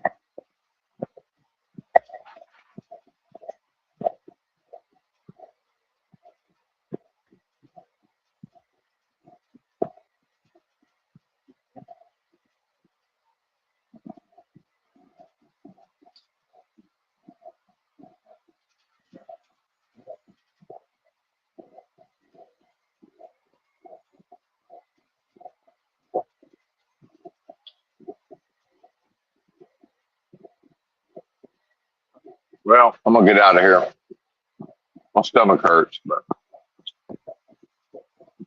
Well, I'm gonna get out of here. My stomach hurts, but I'm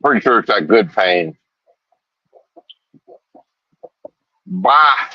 pretty sure it's that good pain. Bye.